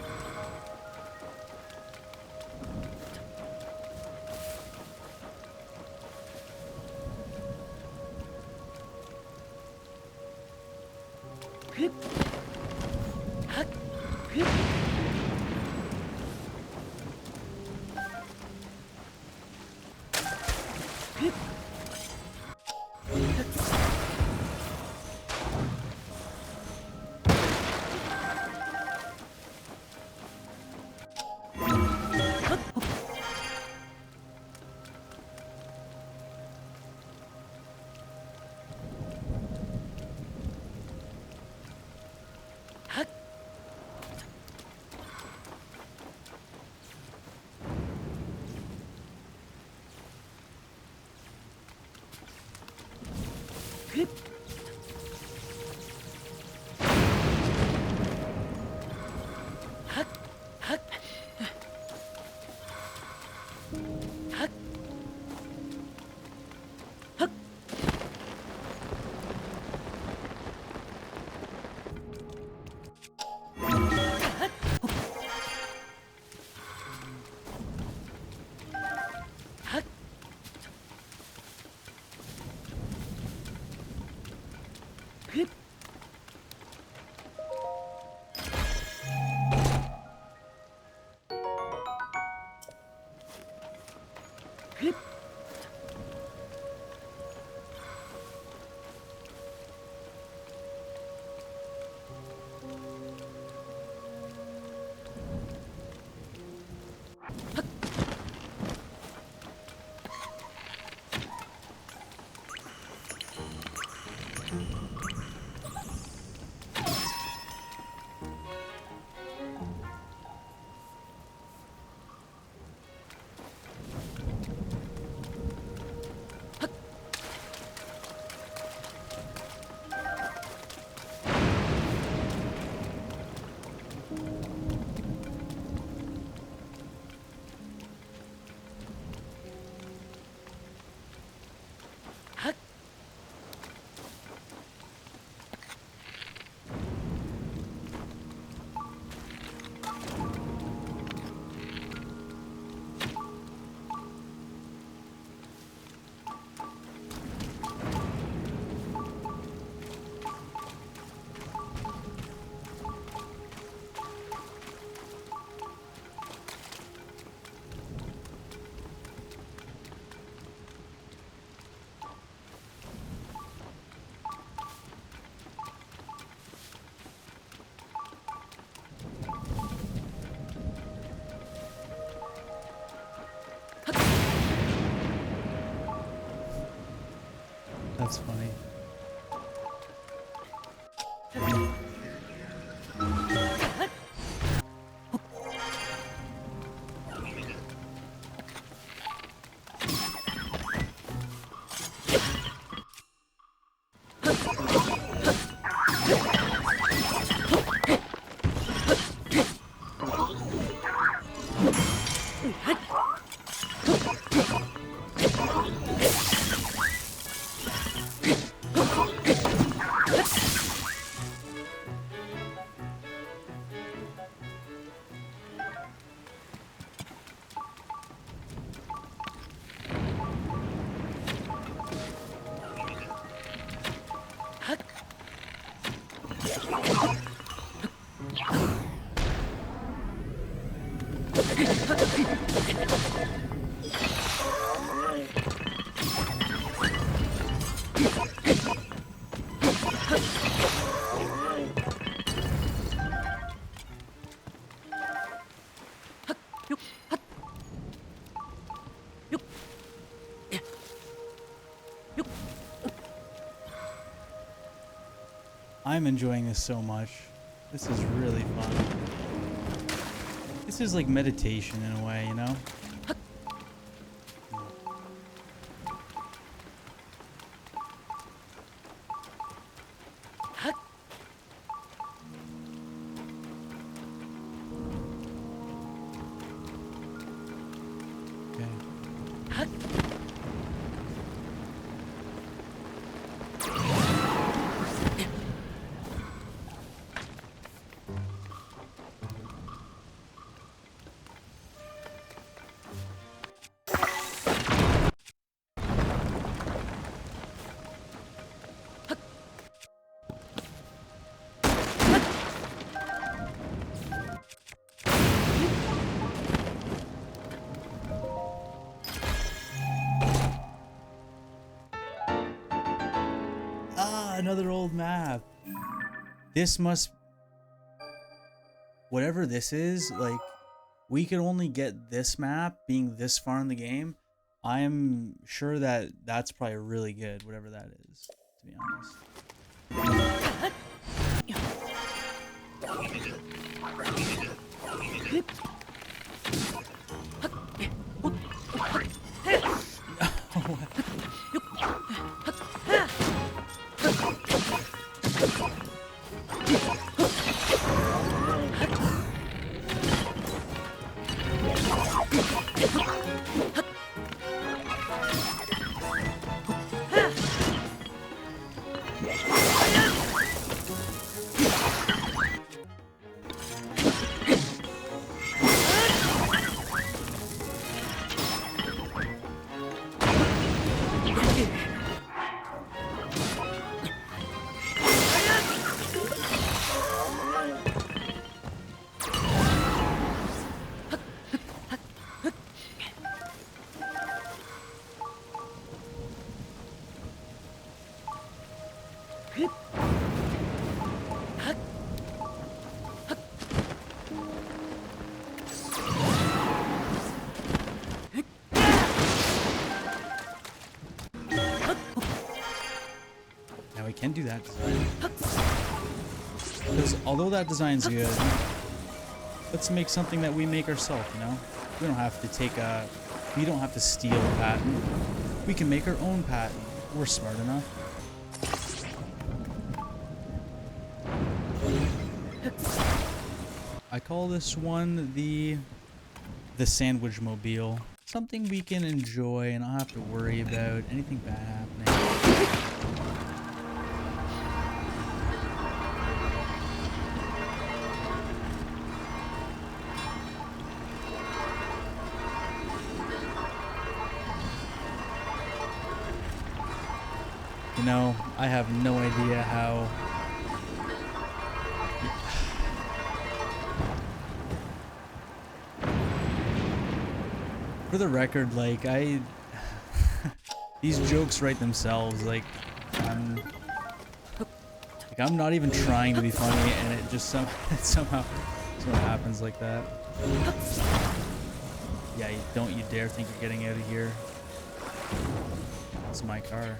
That's funny. I'm enjoying this so much. This is really fun. This is like meditation in a way, you know? Another old map. This must, whatever this is, like, we could only get this map being this far in the game. I'm sure that that's probably really good, whatever that is, to be honest. Can do that design. Because although that design's good, let's make something that we make ourselves, you know? We don't have to we don't have to steal a patent. We can make our own patent. We're smart enough. I call this one the sandwich mobile. Something we can enjoy and not have to worry about anything bad happening. You know, I have no idea how... For the record, like, these jokes write themselves, like, I'm not even trying to be funny, and it just somehow happens like that. Yeah, don't you dare think you're getting out of here. It's my car.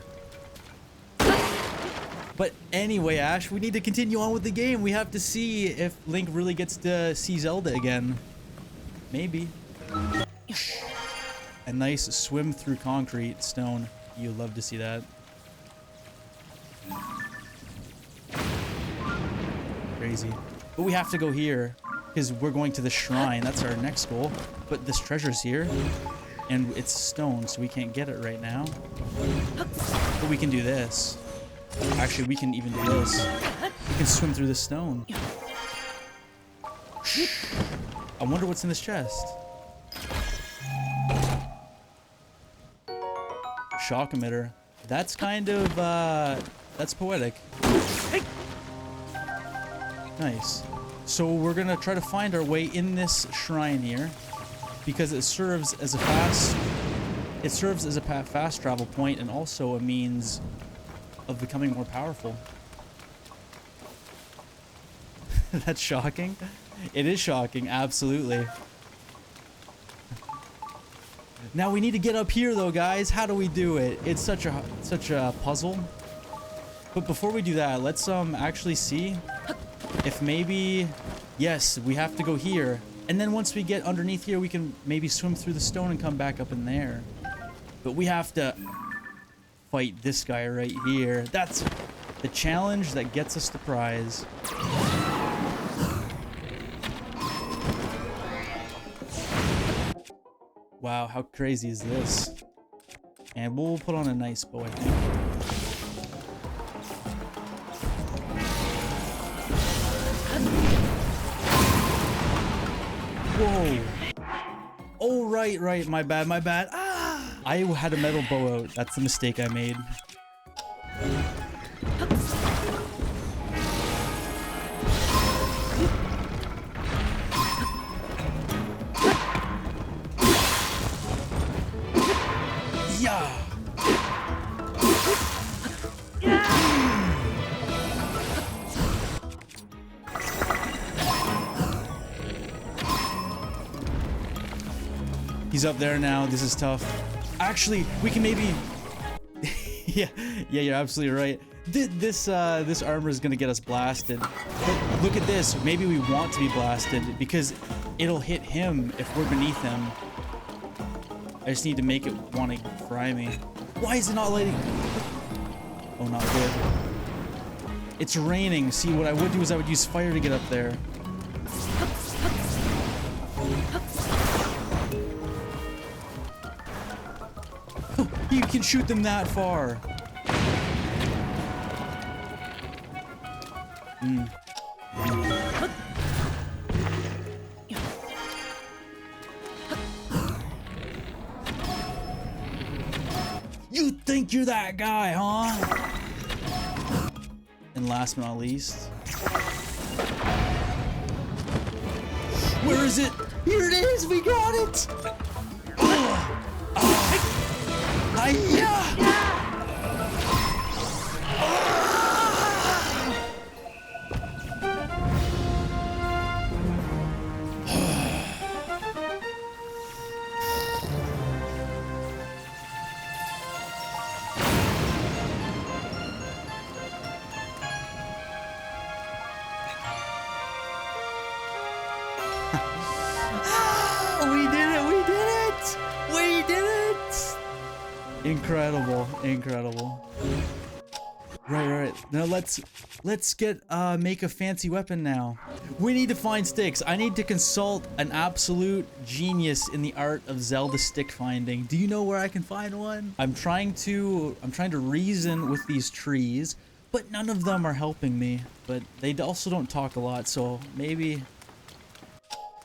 But anyway, Ash, we need to continue on with the game. We have to see if Link really gets to see Zelda again. Maybe. A nice swim through concrete stone. You love to see that. Crazy. But we have to go here because we're going to the shrine. That's our next goal. But this treasure's here and it's stone, so we can't get it right now. But we can do this. Actually, we can even do this. We can swim through the stone. I wonder what's in this chest. Shock emitter. That's kind of, that's poetic. Nice. So we're gonna try to find our way in this shrine here because it serves as a fast travel point and also a means of becoming more powerful. That's shocking. It is shocking, absolutely. Now we need to get up here though, guys. How do we do it? It's such a puzzle. But before we do that, let's actually see if maybe, yes, we have to go here. And then once we get underneath here, we can maybe swim through the stone and come back up in there. But we have to fight this guy right here. That's the challenge that gets us the prize. Wow, how crazy is this? And we'll put on a nice bow, I think. Whoa. Oh, right. My bad. Ah! I had a metal bow out. That's the mistake I made. Yeah. He's up there now. This is tough. Actually, we can maybe... yeah, you're absolutely right. This armor is gonna get us blasted. But look at this. Maybe we want to be blasted because it'll hit him if we're beneath him. I just need to make it want to fry me. Why is it not lighting? Oh, not good. It's raining. See, what I would do is I would use fire to get up there. You can shoot them that far. You think you're that guy, huh? And last but not least, where is it? Here it is. We got it. Incredible. Right. Now let's get make a fancy weapon now. We need to find sticks. I need to consult an absolute genius in the art of Zelda stick finding. Do you know where I can find one? I'm trying to reason with these trees, but none of them are helping me. But they also don't talk a lot, so maybe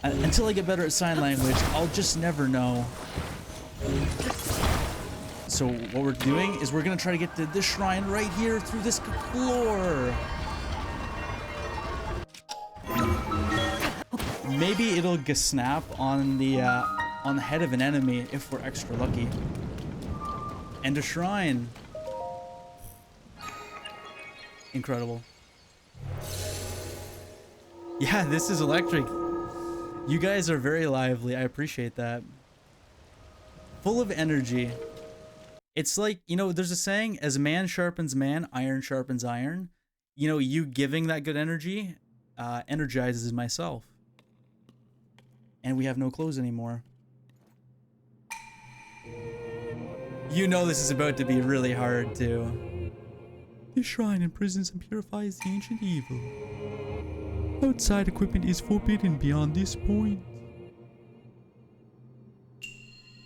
until I get better at sign language, I'll just never know. So what we're doing is we're gonna try to get to this shrine right here through this floor. Maybe it'll snap on the head of an enemy if we're extra lucky. And a shrine. Incredible. Yeah, this is electric. You guys are very lively. I appreciate that. Full of energy. It's like, you know, there's a saying, as man sharpens man, iron sharpens iron. You know, you giving that good energy energizes myself. And we have no clothes anymore. You know this is about to be really hard, too. This shrine imprisons and purifies the ancient evil. Outside equipment is forbidden beyond this point.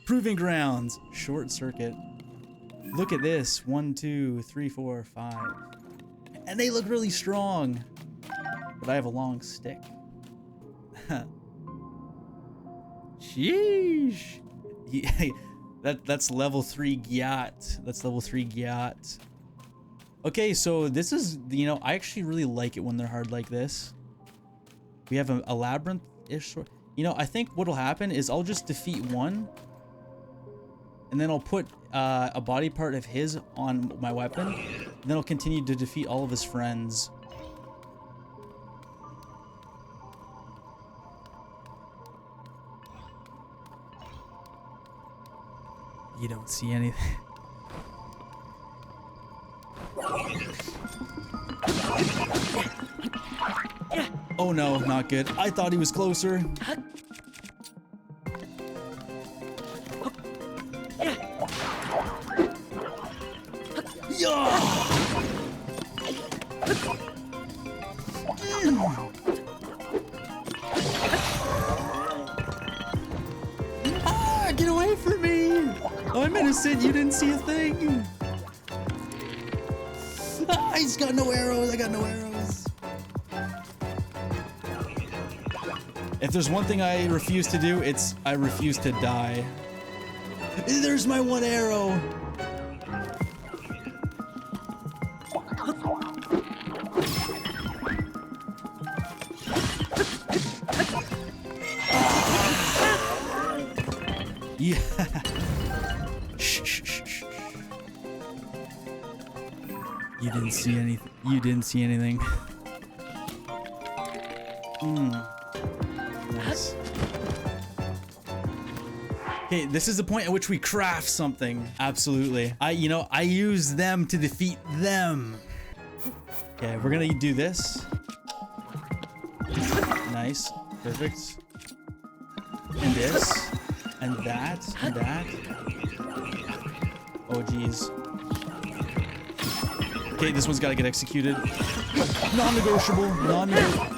Proving grounds. Short circuit. Look at this. 1, 2, 3, 4, 5. And they look really strong. But I have a long stick. Sheesh. Yeah, that's level 3 Gyat. That's level 3 Gyat. Okay, so this is, you know, I actually really like it when they're hard like this. We have a labyrinth-ish sort. You know, I think what'll happen is I'll just defeat one. And then I'll put a body part of his on my weapon. And then I'll continue to defeat all of his friends. You don't see anything. Oh no, not good. I thought he was closer. Yeah! Ah, get away from me! I'm innocent, you didn't see a thing. Ah, he's got no arrows, I got no arrows. If there's one thing I refuse to do, it's I refuse to die. There's my one arrow. Yeah. Shh, shh, shh, shh. You didn't see anything. You didn't see anything. Nice. Okay, this is the point at which we craft something. Absolutely. I use them to defeat them. Okay, we're gonna do this. Nice. Perfect. And this. And that. And that. Oh, geez. Okay, this one's gotta get executed. Non-negotiable. Non-negotiable.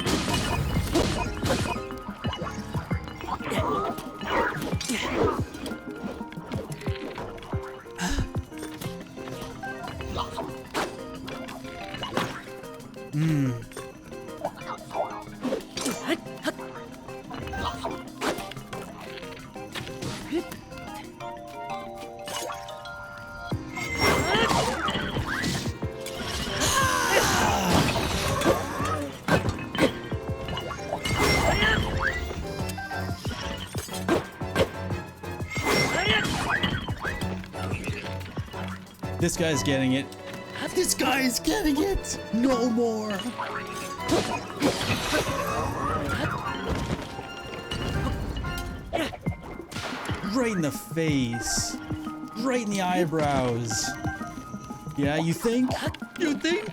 This guy's getting it. This guy's getting it! No more! Right in the face. Right in the eyebrows. Yeah, you think? You think?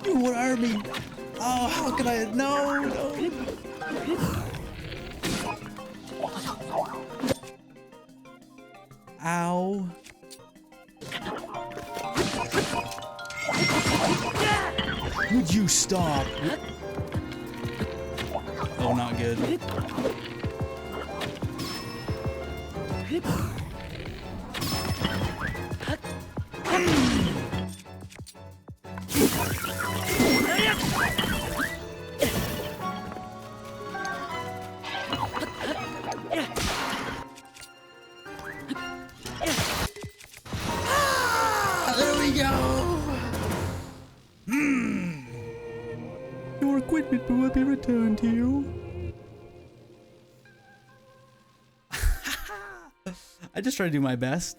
You want army? Oh, how could I? No, no. Ow. Would you stop? Oh, not good. There we go. Your equipment will be returned to you. I just try to do my best.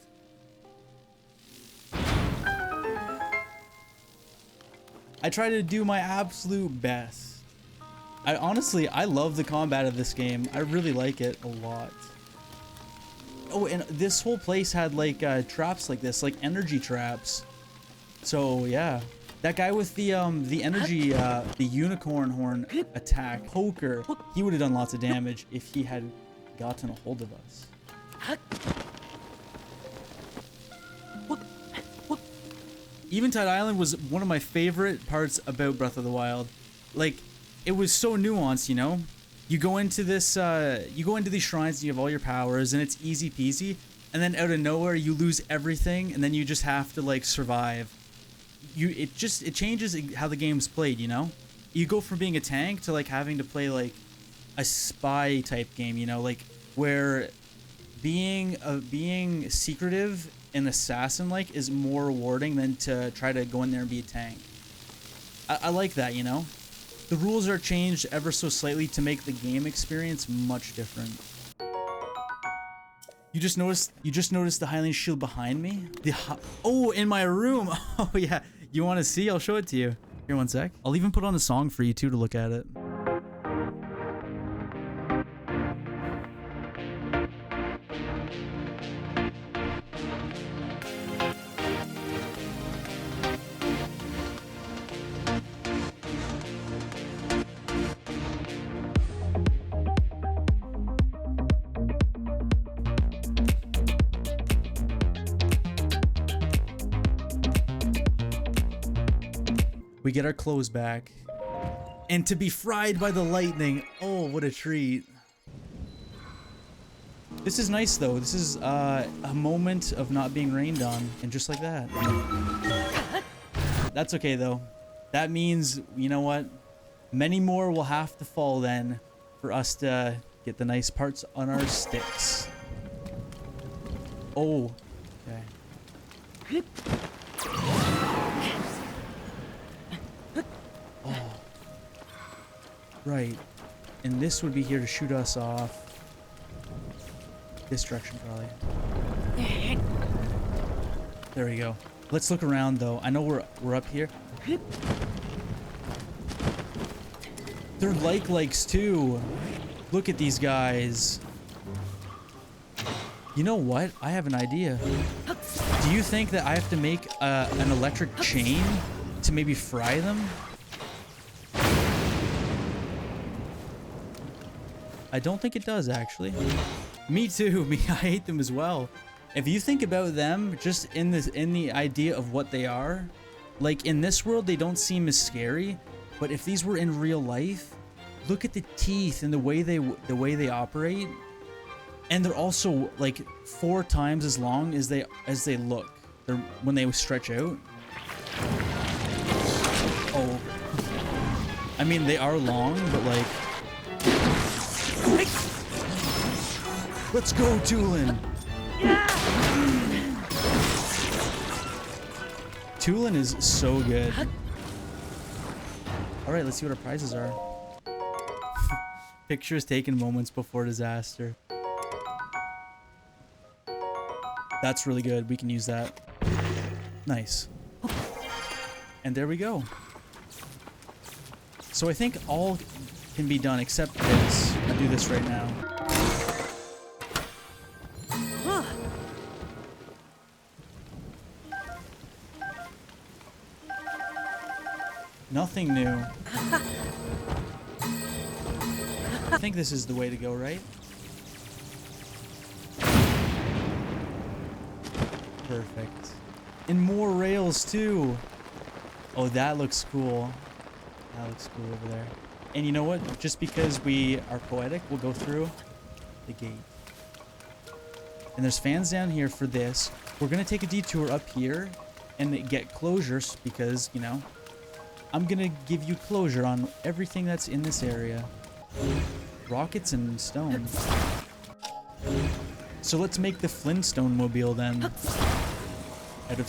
I try to do my absolute best. I love the combat of this game. I really like it a lot. Oh, and this whole place had like traps like this, like energy traps. So yeah, that guy with the energy, the unicorn horn attack, poker, he would have done lots of damage if he had gotten a hold of us. Eventide Island was one of my favorite parts about Breath of the Wild. Like, it was so nuanced, you know? You go into this, you go into these shrines and you have all your powers and it's easy peasy. And then out of nowhere, you lose everything and then you just have to, like, survive. It changes how the game's played, you know? You go from being a tank to, like, having to play, like, a spy type game, you know? Like, where being secretive and assassin-like is more rewarding than to try to go in there and be a tank. I like that, you know? The rules are changed ever so slightly to make the game experience much different. You just noticed the Hylian shield behind me? Oh, in my room. Oh yeah. You want to see? I'll show it to you. Here, one sec. I'll even put on a song for you too to look at it. We get our clothes back. And to be fried by the lightning. Oh, what a treat. This is nice though. This is a moment of not being rained on. And just like that. That's okay though. That means, you know what? Many more will have to fall then for us to get the nice parts on our sticks. Oh. Okay. Oh. Right. And this would be here to shoot us off. This direction, probably. There we go. Let's look around, though. I know we're up here. They're likes too. Look at these guys. You know what? I have an idea. Do you think that I have to make an electric chain to maybe fry them? I don't think it does, actually. Me too. I hate them as well. If you think about them just in the idea of what they are, like in this world they don't seem as scary, but if these were in real life, look at the teeth and the way they operate, and they're also like 4 times as long as they look. When they stretch out. Oh, I mean they are long, but like. Let's go, Tulin. Tulin is so good. All right, let's see what our prizes are. Pictures taken moments before disaster. That's really good. We can use that. Nice. And there we go. So I think all can be done except this. I'll do this right now. Nothing new. I think this is the way to go, right? Perfect. And more rails too. Oh, that looks cool. That looks cool over there. And you know what? Just because we are poetic, we'll go through the gate. And there's fans down here for this. We're gonna take a detour up here and get closures because, you know, I'm gonna give you closure on everything that's in this area. Rockets and stone. So let's make the Flintstone mobile then. Out of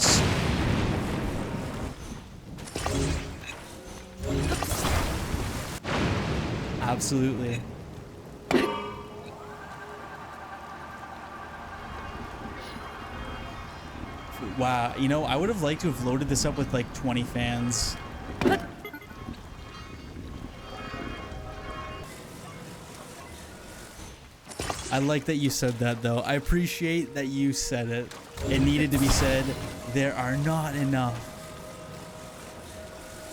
absolutely. Wow, you know, I would have liked to have loaded this up with like 20 fans. I like that you said that though. I appreciate that you said it. It needed to be said. There are not enough.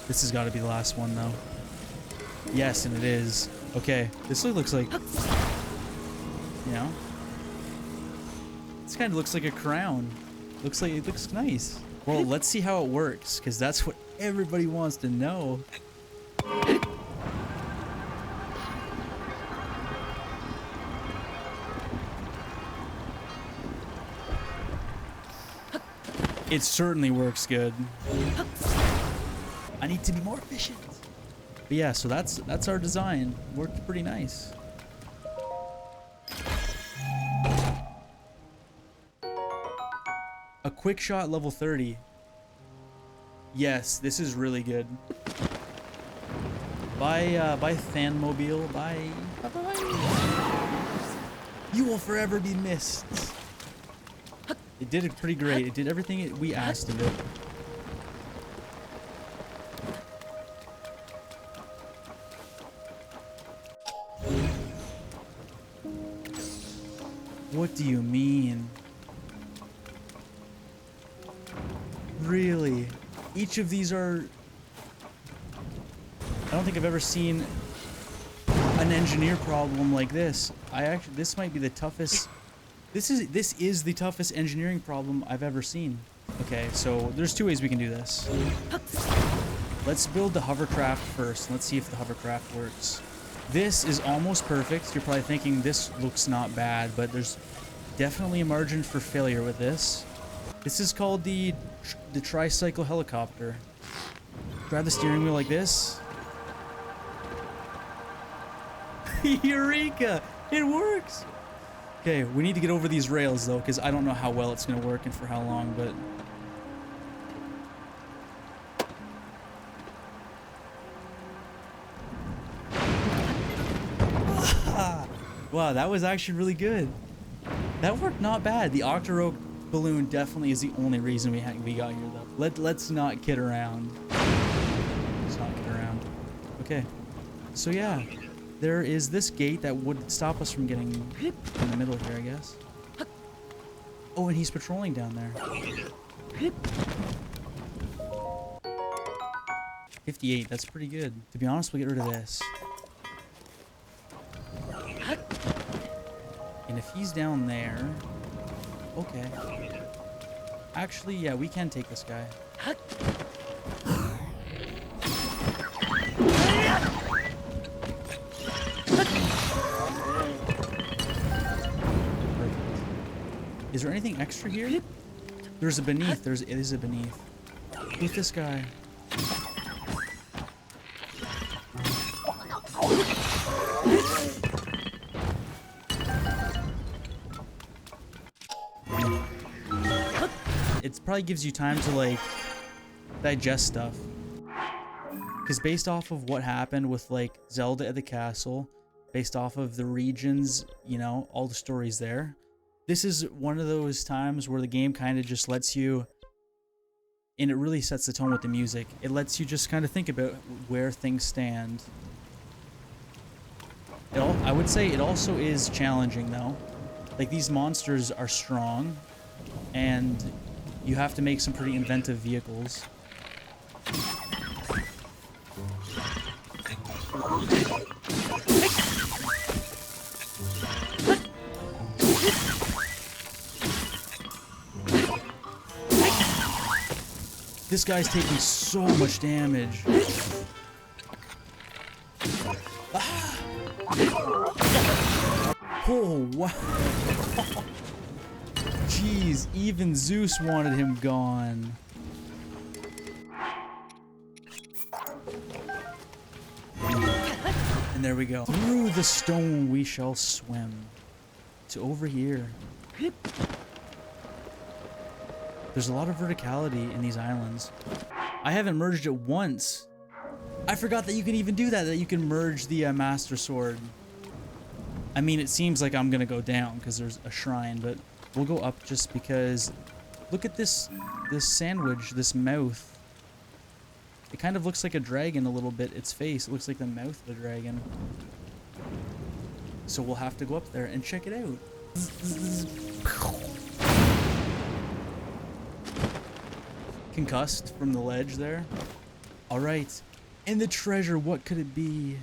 This has got to be the last one though. Yes, and it is. Okay, this looks like, you know, this kind of looks like a crown. Looks like it looks nice. Well, let's see how it works, because that's what everybody wants to know. It certainly works good. I need to be more efficient. But yeah, so that's our design. Worked pretty nice. A quick shot level 30. Yes, this is really good. Bye Fanmobile. Bye. Bye. You will forever be missed. It did it pretty great. It did everything we asked of it. What do you mean? Really? Each of these are... I don't think I've ever seen an engineer problem like this. This might be the toughest... This is the toughest engineering problem I've ever seen. Okay, so there's 2 ways we can do this. Let's build the hovercraft first. Let's see if the hovercraft works. This is almost perfect. You're probably thinking this looks not bad, but there's definitely a margin for failure with this. This is called the tricycle helicopter. Grab the steering wheel like this. Eureka! It works! Okay, we need to get over these rails though, because I don't know how well it's going to work and for how long, but... Wow, that was actually really good. That worked not bad. The Octoroke balloon definitely is the only reason we got here though. Let's not kid around. Let's not kid around. Okay. So yeah, there is this gate that would stop us from getting in the middle here, I guess. Oh, and he's patrolling down there. 58, that's pretty good. To be honest, we'll get rid of this. And if he's down there, okay. Actually, yeah, we can take this guy. Is there anything extra here? There's a beneath. It is a beneath. With this guy. It probably gives you time to like digest stuff. Because based off of what happened with like Zelda at the castle, based off of the regions, you know, all the stories there, this is one of those times where the game kind of just lets you, and it really sets the tone with the music. It lets you just kind of think about where things stand. I would say it also is challenging though. Like these monsters are strong and you have to make some pretty inventive vehicles. This guy's taking so much damage. Ah! Oh, wow. Jeez, even Zeus wanted him gone. And there we go. Through the stone we shall swim. To over here. There's a lot of verticality in these islands. I haven't merged it once. I forgot that you can even do that, that you can merge the Master Sword. I mean, it seems like I'm gonna go down because there's a shrine, but we'll go up just because look at this sandwich, this mouth. It kind of looks like a dragon a little bit, its face. It looks like the mouth of a dragon. So we'll have to go up there and check it out. Concussed from the ledge there. All right. And the treasure, what could it be?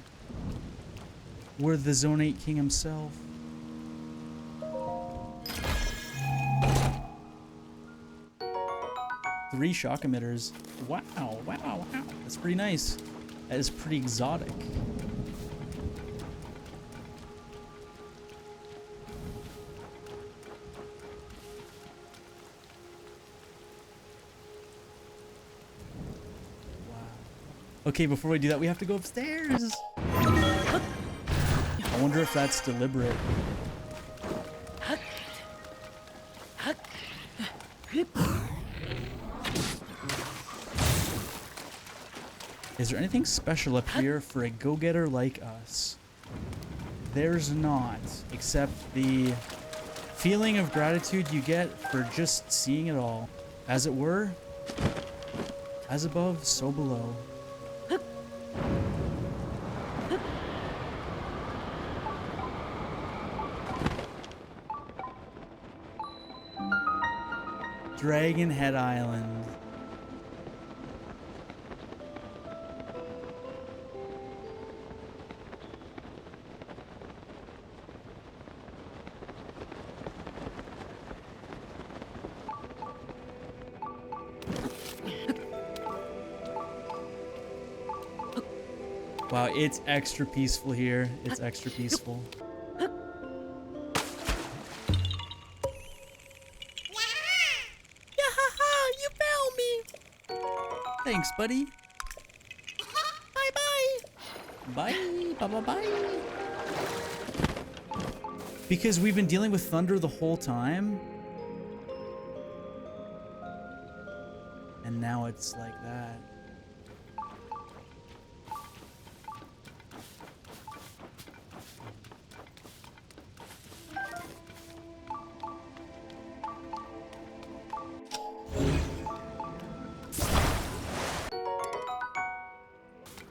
We're the Zone 8 King himself. Three shock emitters. Wow, wow, wow. That's pretty nice. That is pretty exotic. Okay, before we do that, we have to go upstairs. I wonder if that's deliberate. Is there anything special up here for a go-getter like us? There's not, except the feeling of gratitude you get for just seeing it all. As it were, as above, so below. Dragonhead Island. Wow, it's extra peaceful here. It's extra peaceful. Yahaha, you found me. Thanks, buddy. Bye-bye. Bye. Bye-bye-bye. Because we've been dealing with thunder the whole time. And now it's like that.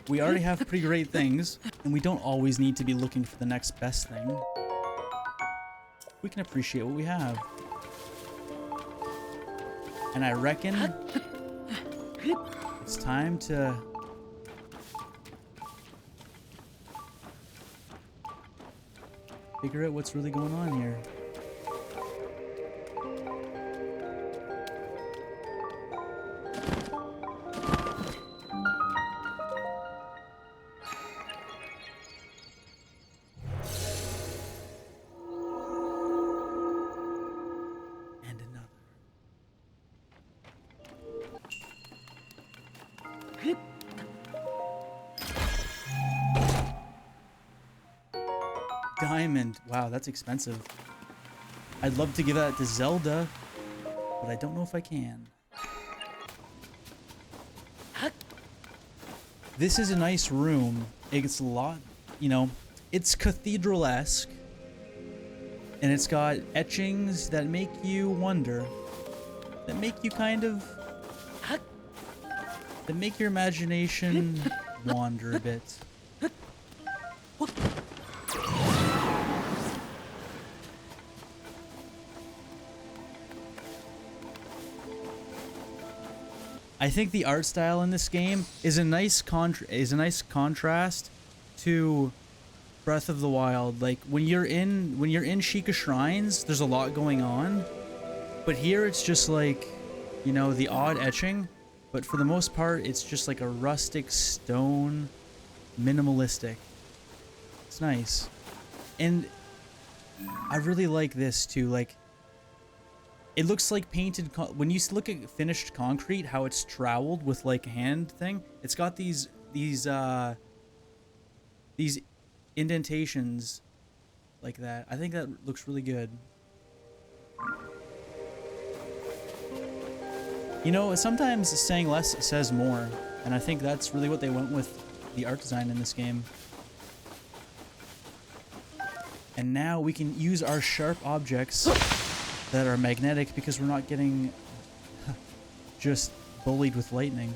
We already have pretty great things, and we don't always need to be looking for the next best thing. We can appreciate what we have. And I reckon it's time to figure out what's really going on here. Diamond. Wow, that's expensive. I'd love to give that to Zelda, but I don't know if I can. This is a nice room. It's a lot, you know, it's cathedral-esque, and it's got etchings that make you wonder, that make you kind of, that make your imagination wander a bit. I think the art style in this game is a nice contrast to Breath of the Wild. Like when you're in Sheikah Shrines, there's a lot going on, but here it's just like, you know, the odd etching, but for the most part it's just like a rustic stone, minimalistic. It's nice. And I really like this too, like it looks like painted, when you look at finished concrete, how it's troweled with like a hand thing. It's got these indentations like that. I think that looks really good. You know, sometimes saying less says more, and I think that's really what they went with the art design in this game. And now we can use our sharp objects that are magnetic because we're not getting just bullied with lightning.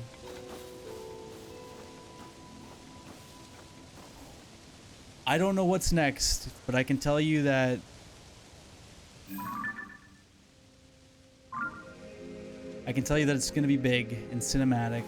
I don't know what's next, but I can tell you that it's going to be big and cinematic.